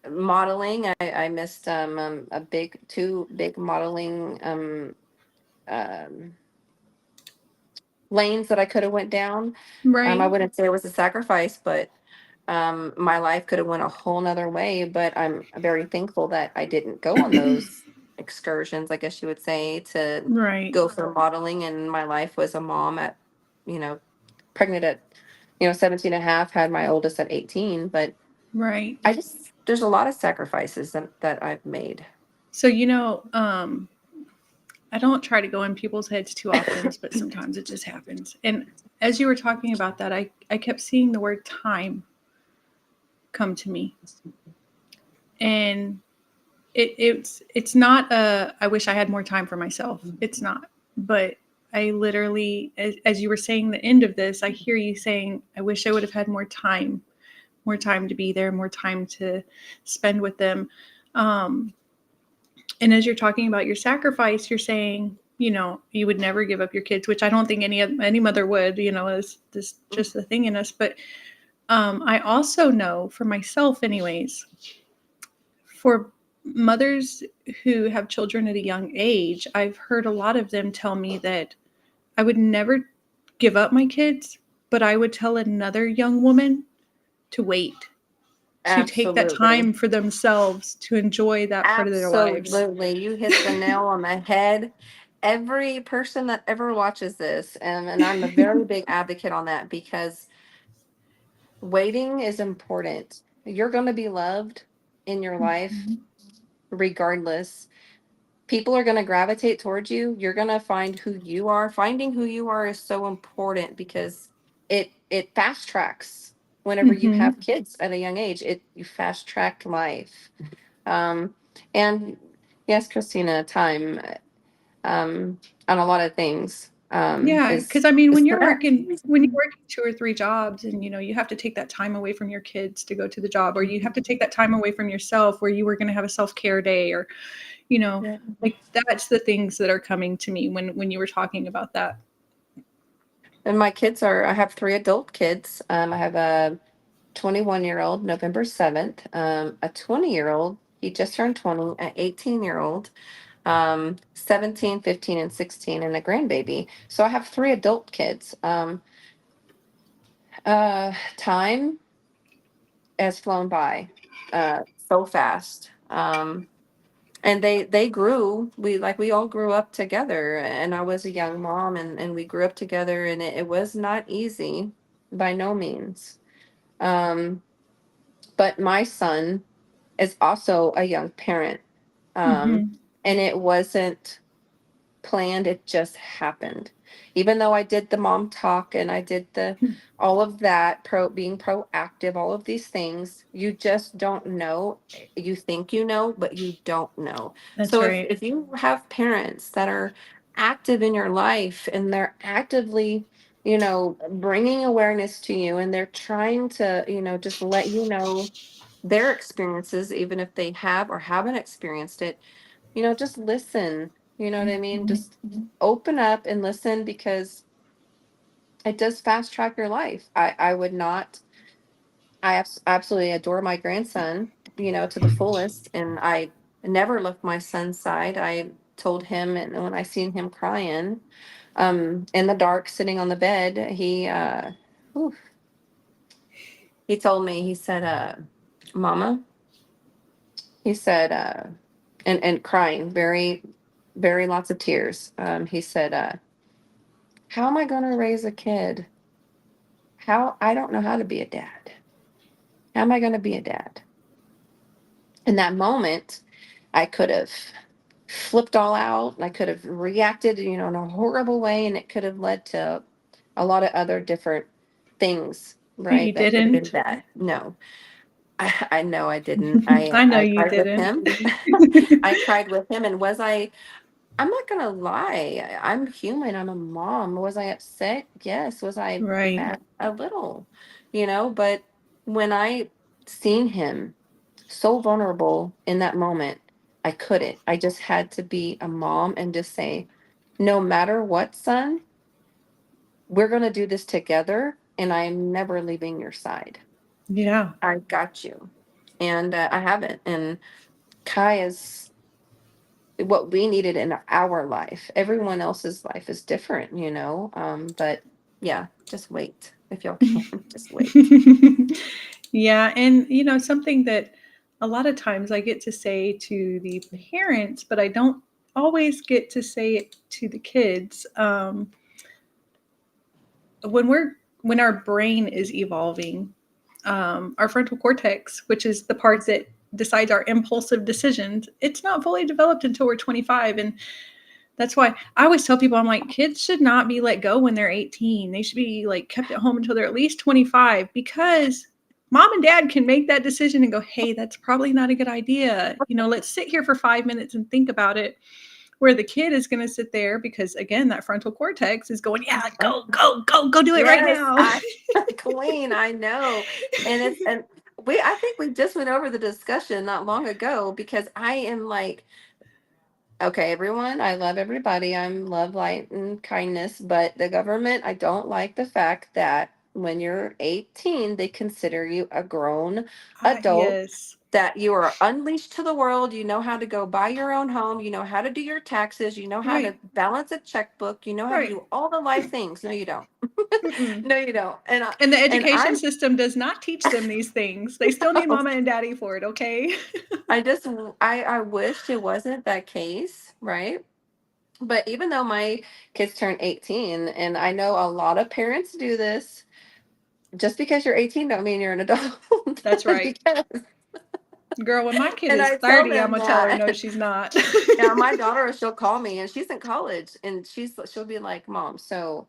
[SPEAKER 2] modeling. I missed a big two big modeling um, lanes that I could have went down. I
[SPEAKER 3] Right.
[SPEAKER 2] wouldn't say it was a sacrifice, but my life could have went a whole nother way. But I'm very thankful that I didn't go on those excursions, I guess you would say, to
[SPEAKER 3] Right.
[SPEAKER 2] go for modeling. And my life was a mom at, you know, pregnant at, 17 and a half, had my oldest at 18. But
[SPEAKER 3] Right.
[SPEAKER 2] there's a lot of sacrifices that I've made.
[SPEAKER 3] So, I don't try to go in people's heads too often, but sometimes it just happens. And as you were talking about that, I kept seeing the word time come to me. And it's not a I wish I had more time for myself. It's not. But I literally, as you were saying the end of this, I hear you saying, I wish I would have had more time to be there, more time to spend with them. Um, and as you're talking about your sacrifice, you're saying, you would never give up your kids, which I don't think any mother would. Is this just the thing in us? But I also know for myself, anyways, for mothers who have children at a young age, I've heard a lot of them tell me that I would never give up my kids, but I would tell another young woman to wait, to take that
[SPEAKER 2] Absolutely.
[SPEAKER 3] time for themselves to enjoy that part of their lives.
[SPEAKER 2] Absolutely. You hit the nail on the head. Every person that ever watches this, and I'm a very big advocate on that, because waiting is important. You're going to be loved in your life
[SPEAKER 3] Mhm.
[SPEAKER 2] regardless. People are going to gravitate towards you. You're going to find who you are. Finding who you are is so important, because it fast tracks whenever you
[SPEAKER 3] Mhm.
[SPEAKER 2] have kids at a young age. You fast track life. Um, and yes, Christina, time on a lot of things
[SPEAKER 3] Yeah,
[SPEAKER 2] is
[SPEAKER 3] because I mean,
[SPEAKER 2] is correct.
[SPEAKER 3] when you're working two or three jobs, and you have to take that time away from your kids to go to the job, or you have to take that time away from yourself where you were going to have a self-care day, or you know,
[SPEAKER 2] Yeah.
[SPEAKER 3] like that's the things that are coming to me when you were talking about that.
[SPEAKER 2] And I have three adult kids. I have a 21-year-old, November 7th, a 20-year-old, he just turned 20, an 18-year-old, 17, 15, and 16, and a grandbaby. So I have three adult kids. Time has flown by so fast. And they grew. We all grew up together, and I was a young mom, and we grew up together, and it was not easy by no means. Um, but my son is also a young parent. Um,
[SPEAKER 3] Mhm.
[SPEAKER 2] and it wasn't planned. It just happened. Even though I did the mom talk and I did the all of that, being proactive, all of these things, you just don't know. You think you know, but you don't know.
[SPEAKER 3] That's
[SPEAKER 2] So
[SPEAKER 3] right.
[SPEAKER 2] if you have parents that are active in your life and they're actively, bringing awareness to you, and they're trying to, just let you know their experiences, even if they have or haven't experienced it, just listen. You know what I mean? Just open up and listen, because it does fast track your life. I would not, absolutely adore my grandson, to the fullest. And I never left my son's side. I told him, and when I seen him crying, in the dark, sitting on the bed, whew, he told me, he said, Mama, he said, and crying, very, very lots of tears. He said, how am I going to raise a kid? I don't know how to be a dad. How am I going to be a dad? In that moment, I could have flipped all out. I could have reacted, in a horrible way, and it could have led to a lot of other different things,
[SPEAKER 3] You
[SPEAKER 2] right? That could have been
[SPEAKER 3] didn't.
[SPEAKER 2] bad. No, I know I didn't. I
[SPEAKER 3] I know
[SPEAKER 2] I
[SPEAKER 3] you
[SPEAKER 2] cried with
[SPEAKER 3] didn't.
[SPEAKER 2] him. I cried with him, and I'm not gonna lie. I'm human. I'm a mom. Was I upset? Yes. Was I
[SPEAKER 3] Right.
[SPEAKER 2] mad? A little, but when I seen him so vulnerable in that moment, I couldn't. I just had to be a mom and just say, no matter what, son, we're gonna do this together, and I'm never leaving your side.
[SPEAKER 3] Yeah.
[SPEAKER 2] I got you. And I haven't. And Kai is what we needed in our life. Everyone else's life is different, but yeah, just wait. If y'all can, just wait.
[SPEAKER 3] Yeah. And, something that a lot of times I get to say to the parents, but I don't always get to say it to the kids. When our brain is evolving, our frontal cortex, which is the part that decides our impulsive decisions, it's not fully developed until we're 25. And that's why I always tell people, I'm like, kids should not be let go when they're 18. They should be like kept at home until they're at least 25, because mom and dad can make that decision and go, hey, that's probably not a good idea. Let's sit here for 5 minutes and think about it. Where the kid is going to sit there, because again, that frontal cortex is going, yeah, go, go, go, go do it right
[SPEAKER 2] Yes,
[SPEAKER 3] now.
[SPEAKER 2] Queen, I know. And I think we just went over the discussion not long ago, because I am like, okay, everyone, I love everybody. I'm love, light, and kindness, but the government, I don't like the fact that when you're 18, they consider you a grown adult,
[SPEAKER 3] Yes.
[SPEAKER 2] that you are unleashed to the world. You know how to go buy your own home. You know how to do your taxes. You know how to
[SPEAKER 3] Right.
[SPEAKER 2] balance a checkbook. You know how to
[SPEAKER 3] Right.
[SPEAKER 2] do all the life things. No, you don't.
[SPEAKER 3] Mm-mm.
[SPEAKER 2] No, you don't.
[SPEAKER 3] And the
[SPEAKER 2] And
[SPEAKER 3] education system does not teach them these things. They still need mama and daddy for it, okay?
[SPEAKER 2] I wish it wasn't that case, right? But even though my kids turned 18, and I know a lot of parents do this, just because you're 18 don't mean you're an adult.
[SPEAKER 3] That's right.
[SPEAKER 2] Because,
[SPEAKER 3] Girl, when my kid
[SPEAKER 2] and
[SPEAKER 3] is
[SPEAKER 2] I tell
[SPEAKER 3] 30, I'm
[SPEAKER 2] them
[SPEAKER 3] going to tell her, no,
[SPEAKER 2] that.
[SPEAKER 3] she's not.
[SPEAKER 2] Yeah, my daughter, she'll call me, and she's in college, and she'll be like, Mom, so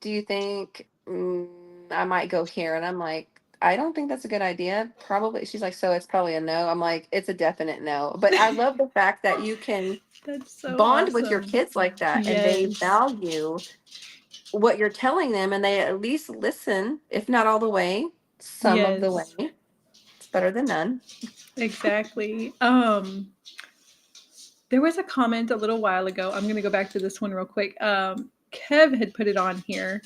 [SPEAKER 2] do you think I might go here? And I'm like, I don't think that's a good idea. Probably. She's like, so it's probably a no. I'm like, it's a definite no. But I love the fact that you can
[SPEAKER 3] That's so
[SPEAKER 2] bond with your
[SPEAKER 3] awesome.
[SPEAKER 2] kids like that, and they
[SPEAKER 3] Yes.
[SPEAKER 2] value what you're telling them, and they at least listen, if not all the way, some of the way.
[SPEAKER 3] Yes.
[SPEAKER 2] It's better than none.
[SPEAKER 3] Exactly. There was a comment a little while ago. I'm going to go back to this one real quick. Kev had put it on here,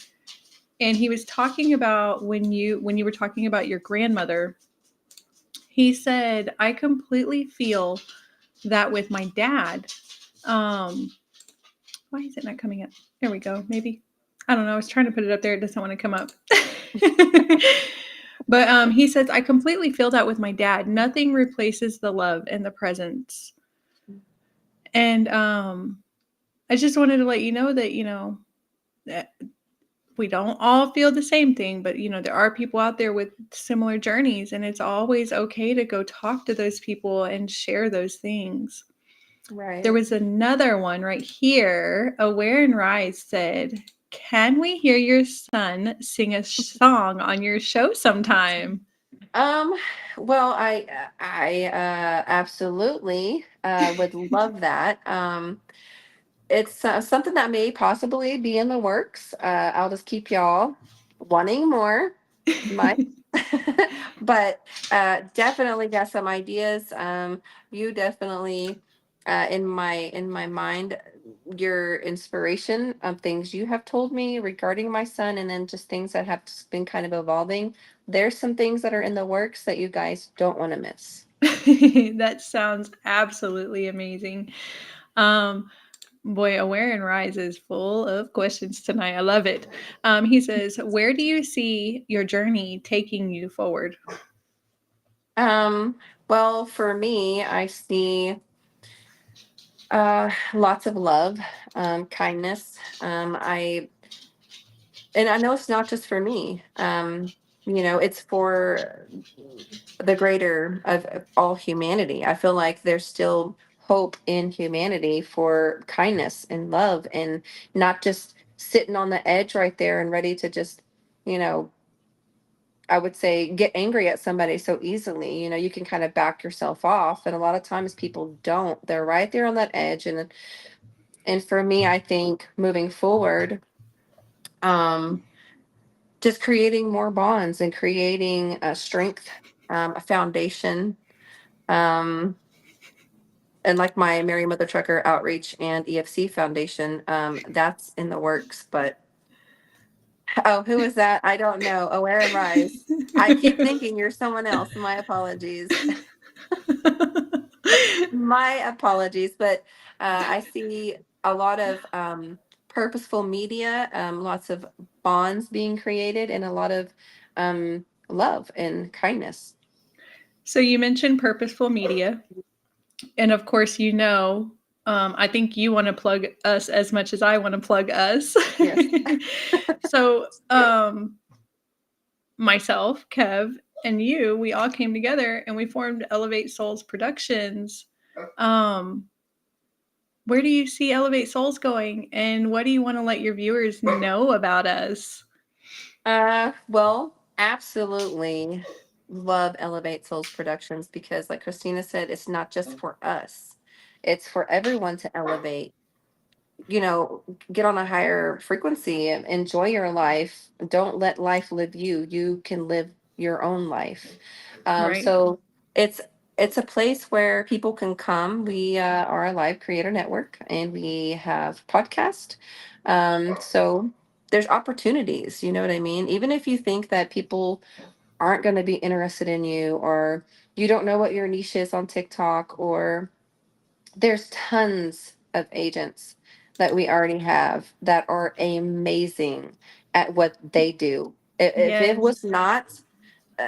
[SPEAKER 3] and he was talking about when you were talking about your grandmother. He said, I completely feel that with my dad. Why is it not coming up? There we go. Maybe. I don't know. I was trying to put it up there. It doesn't want to come up. But he says, I completely feel that with my dad. Nothing replaces the love and the presence. And I just wanted to let you know that, that we don't all feel the same thing, but, there are people out there with similar journeys, and it's always okay to go talk to those people and share those things.
[SPEAKER 2] Right.
[SPEAKER 3] There was another one right here. Aware and Rise said, "Can we hear your son sing a song on your show sometime?"
[SPEAKER 2] Um, well, I absolutely would love that. It's something that may possibly be in the works. I'll just keep y'all wanting more. My, but definitely got some ideas. You definitely, in my mind, your inspiration of things you have told me regarding my son, and then just things that have just been kind of evolving. There's some things that are in the works that you guys don't want to miss.
[SPEAKER 3] That sounds absolutely amazing. Um, Boy, Aware and Rise is full of questions tonight. I love it. He says, "Where do you see your journey taking you forward?"
[SPEAKER 2] Um, well, for me, I see lots of love, kindness. And I know it's not just for me. It's for the greater of all humanity. I feel like there's still hope in humanity for kindness and love, and not just sitting on the edge right there and ready to just, you know, I would say get angry at somebody so easily. You can kind of back yourself off. And a lot of times people don't. They're right there on that edge. And for me, I think moving forward, um, just creating more bonds and creating a strength, a foundation, um, and like my Mary.MotherTrucker outreach and EFC foundation, that's in the works. But oh, who is that? I don't know. Aware and Rise. I keep thinking you're someone else. My apologies. My apologies. But I see a lot of purposeful media, lots of bonds being created, and a lot of love and kindness.
[SPEAKER 3] So you mentioned purposeful media, and of course, I think you want to plug us as much as I want to plug us.
[SPEAKER 2] Yes.
[SPEAKER 3] So, myself, Kev, and you, we all came together and we formed Elevate Souls Productions. Um, where do you see Elevate Souls going, and what do you want to let your viewers know about us?
[SPEAKER 2] Well, absolutely love Elevate Souls Productions because, like Christina said, it's not just for us, it's for everyone to elevate, you know, get on a higher frequency and enjoy your life. Don't let life live you. You can live your own life.
[SPEAKER 3] Right.
[SPEAKER 2] So it's it's a place where people can come. We are a live creator network, and we have podcast. So there's opportunities. You know what I mean? Even if you think that people aren't going to be interested in you, or you don't know what your niche is on TikTok, or there's tons of agents that we already have that are amazing at what they do. If it
[SPEAKER 3] Yes.
[SPEAKER 2] was not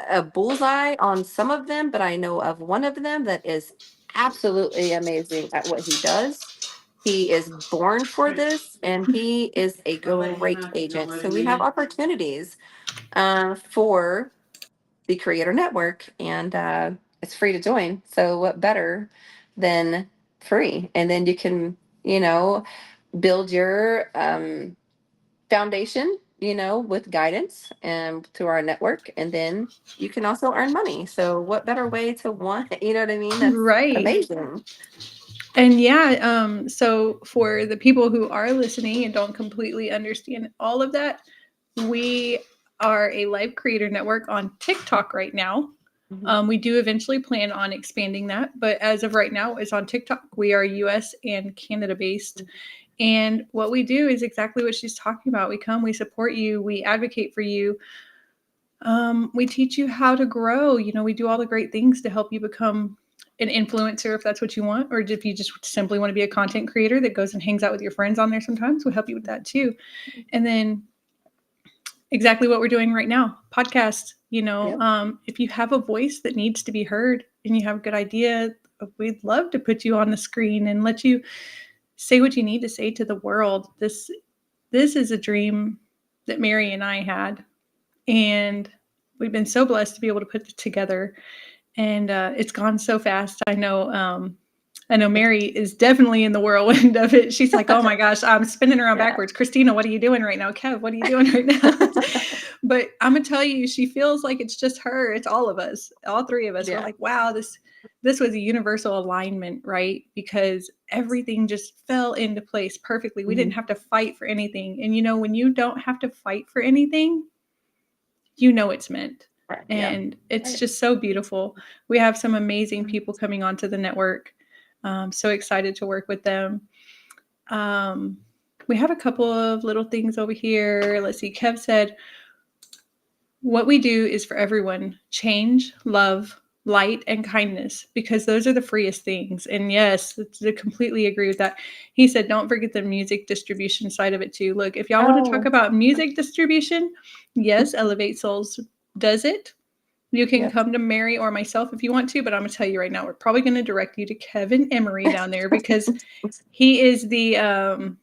[SPEAKER 2] a bullseye on some of them, but I know of one of them that is absolutely amazing at what he does. He is born for this, and he is a great agent. So we have opportunities for the Creator Network, and it's free to join. So what better than free? And then you can, you know, build your foundation, with guidance and through our network, and then you can also earn money. So what better way to want? You know what I mean? That's
[SPEAKER 3] Right.
[SPEAKER 2] amazing.
[SPEAKER 3] And yeah, so for the people who are listening and don't completely understand all of that, we are a live creator network on TikTok right now.
[SPEAKER 2] Mhm.
[SPEAKER 3] We do eventually plan on expanding that, but as of right now, it's on TikTok. We are US and Canada based. And what we do is exactly what she's talking about. We come, we support you, we advocate for you. We teach you how to grow. We do all the great things to help you become an influencer if that's what you want, or if you just simply want to be a content creator that goes and hangs out with your friends on there sometimes, we'll help you with that too. And then exactly what we're doing right now, podcast.
[SPEAKER 2] Yep.
[SPEAKER 3] If you have a voice that needs to be heard and you have a good idea, we'd love to put you on the screen and let you say what you need to say to the world. This is a dream that Mary and I had, and we've been so blessed to be able to put it together. And it's gone so fast. I know I know Mary is definitely in the whirlwind of it. She's like, oh my gosh, I'm spinning around
[SPEAKER 2] Yeah.
[SPEAKER 3] backwards. Christina, what are you doing right now? Kev, what are you doing right now? But I'm gonna tell you, she feels like it's just her. It's all of us, all three of us. We're
[SPEAKER 2] Yeah.
[SPEAKER 3] like, wow, this was a universal alignment, right? Because everything just fell into place perfectly. We didn't have to fight for anything. And when you don't have to fight for anything, it's meant.
[SPEAKER 2] Right. Yeah.
[SPEAKER 3] And it's
[SPEAKER 2] Right.
[SPEAKER 3] just so beautiful. We have some amazing people coming onto the network. So excited to work with them. We have a couple of little things over here. Let's see. Kev said, what we do is for everyone: change, love, light, and kindness, because those are the freest things. And yes, I completely agree with that. He said, don't forget the music distribution side of it too. Look, if y'all want to talk
[SPEAKER 2] Oh,
[SPEAKER 3] about music distribution, yes, Elevate Souls does it. You can
[SPEAKER 2] yep.
[SPEAKER 3] come to Mary or myself if you want to, but I'm going to tell you right now, we're probably going to direct you to Kevin Emery down there, because he is the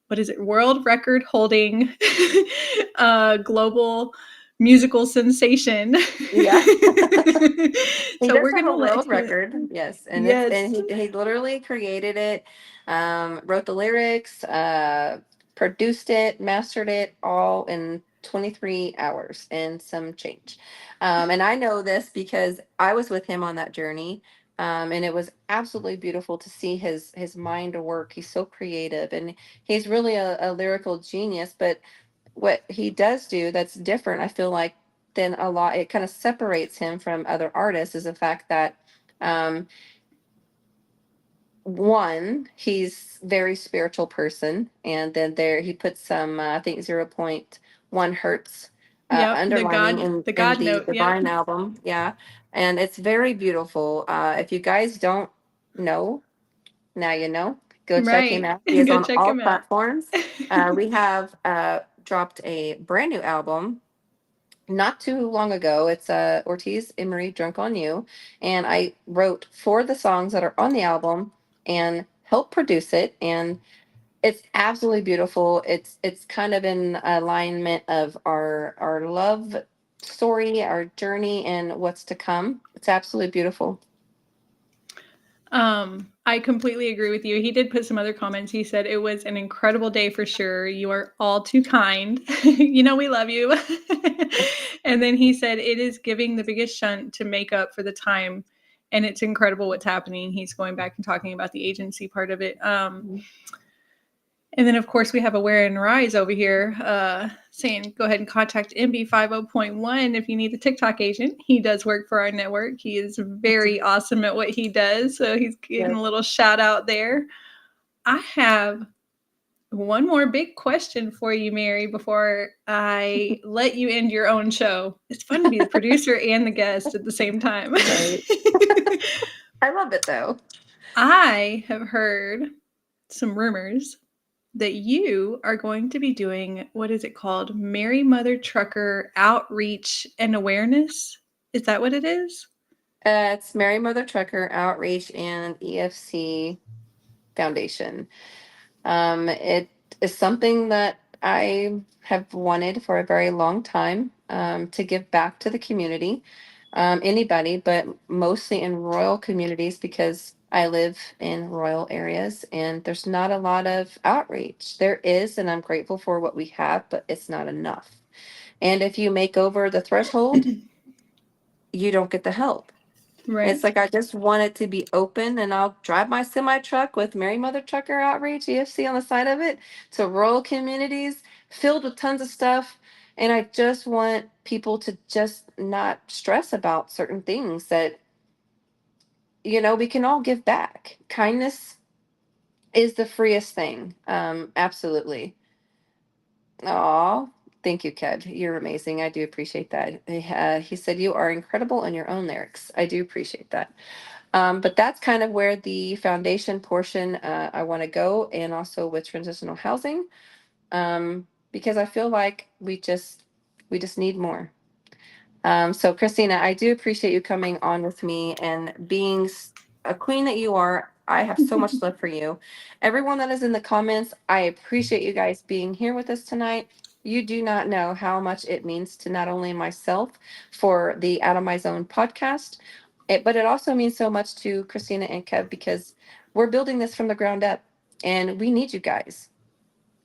[SPEAKER 3] what is it, world record holding global musical sensation.
[SPEAKER 2] Yeah. He
[SPEAKER 3] So
[SPEAKER 2] does
[SPEAKER 3] we're
[SPEAKER 2] have
[SPEAKER 3] gonna
[SPEAKER 2] a
[SPEAKER 3] let
[SPEAKER 2] world
[SPEAKER 3] him.
[SPEAKER 2] record, yes,
[SPEAKER 3] Yes.
[SPEAKER 2] and he literally created it, wrote the lyrics, produced it, mastered it all in 23 hours and some change. And I know this because I was with him on that journey, and it was absolutely beautiful to see his mind work. He's so creative, and he's really a lyrical genius. But what he does do that's different, I feel like, than a lot, it kind of separates him from other artists, is the fact that um one, he's very spiritual person, and then there he puts some I think 0.1 hertz
[SPEAKER 3] Yep. The
[SPEAKER 2] underlining
[SPEAKER 3] God,
[SPEAKER 2] in
[SPEAKER 3] the
[SPEAKER 2] in
[SPEAKER 3] God
[SPEAKER 2] the
[SPEAKER 3] note. Yep.
[SPEAKER 2] divine album. Yeah, and it's very beautiful. If you guys don't know, now you know. Go check him
[SPEAKER 3] Right.
[SPEAKER 2] out. He is
[SPEAKER 3] Go
[SPEAKER 2] on
[SPEAKER 3] check
[SPEAKER 2] all
[SPEAKER 3] him out.
[SPEAKER 2] platforms. We have dropped a brand new album not too long ago. It's Ortiz Emery Drunk on You. And I wrote four of the songs that are on the album and helped produce it. And it's absolutely beautiful. It's kind of in alignment of our love story, our journey, and what's to come. It's absolutely beautiful.
[SPEAKER 3] I completely agree with you. He did put some other comments. He said it was an incredible day for sure. You are all too kind. We love you. And then he said it is giving the biggest shunt to make up for the time. And it's incredible what's happening. He's going back and talking about the agency part of it. And then, of course, we have Aware and Rise over here saying, go ahead and contact MB50.1 if you need a TikTok agent. He does work for our network. He is very awesome at what he does. So he's getting
[SPEAKER 2] Yeah.
[SPEAKER 3] a little shout out there. I have one more big question for you, Mary, before I let you end your own show. It's fun to be the producer and the guest at the same time.
[SPEAKER 2] Right. I love it though.
[SPEAKER 3] I have heard some rumors that you are going to be doing, what is it called? Mary.MotherTrucker outreach and awareness. Is that what it is?
[SPEAKER 2] It's Mary Mother Trucker Outreach and EFC Foundation. It is something that I have wanted for a very long time, to give back to the community, anybody, but mostly in rural communities because I live in rural areas and there's not a lot of outreach. There is, and I'm grateful for what we have, but it's not enough. And if you make over the threshold, you don't get the help. It's
[SPEAKER 3] Right.
[SPEAKER 2] like I just want it to be open, and I'll drive my semi truck with Mary Mother Trucker Outreach EFC on the side of it to rural communities filled with tons of stuff. And I just want people to just not stress about certain things that, we can all give back. Kindness is the freest thing. Absolutely. Aw, thank you, Kev. You're amazing. I do appreciate that. He said you are incredible in your own lyrics. I do appreciate that. But that's kind of where the foundation portion I want to go, and also with transitional housing, because I feel like we just need more. So Christina, I do appreciate you coming on with me and being a queen that you are. I have so much love for you. Everyone that is in the comments, I appreciate you guys being here with us tonight. You do not know how much it means to not only myself for the Out of My Zone podcast, But it also means so much to Christina and Kev because we're building this from the ground up and we need you guys.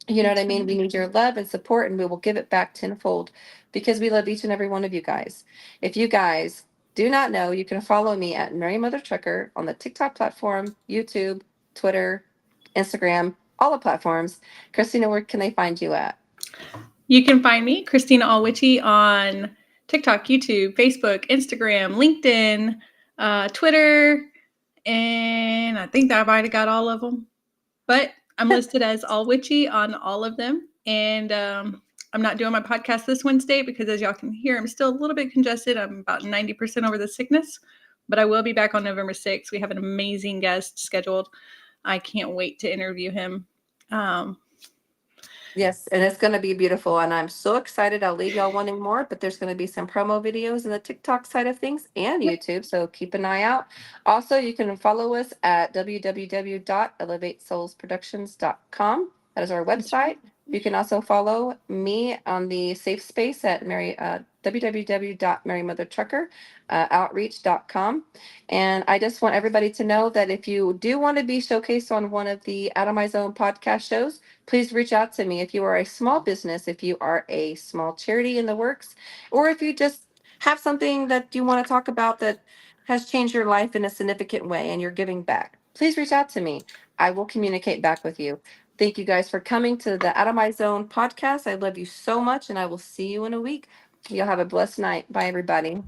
[SPEAKER 2] You know what I
[SPEAKER 3] That's
[SPEAKER 2] mean? We
[SPEAKER 3] right.
[SPEAKER 2] need your love and support, and we will give it back tenfold because we love each and every one of you guys. If you guys do not know, you can follow me at Mary.MotherTrucker on the TikTok platform, YouTube, Twitter, Instagram, all the platforms. Christina, where can they find you at?
[SPEAKER 3] You can find me, Christina Allwitchy, on TikTok, YouTube, Facebook, Instagram, LinkedIn, Twitter, and I think that I've already got all of them. But I'm listed as Allwitchy on all of them. And I'm not doing my podcast this Wednesday because, as y'all can hear, I'm still a little bit congested. I'm about 90% over the sickness, but I will be back on November 6th. We have an amazing guest scheduled. I can't wait to interview him.
[SPEAKER 2] Yes, and it's going to be beautiful. And I'm so excited. I'll leave y'all wanting more, but there's going to be some promo videos in the TikTok side of things and YouTube. So keep an eye out. Also, you can follow us at www.elevatesoulsproductions.com. That is our website. You can also follow me on the safe space at www.marymothertrucker outreach.com. And I just want everybody to know that if you do want to be showcased on one of the Out of My Zone podcast shows, please reach out to me. If you are a small business, if you are a small charity in the works, or if you just have something that you want to talk about that has changed your life in a significant way and you're giving back, please reach out to me. I will communicate back with you. Thank you guys for coming to the Out of My Zone podcast. I love you so much, and I will see you in a week. You'll have a blessed night. Bye, everybody.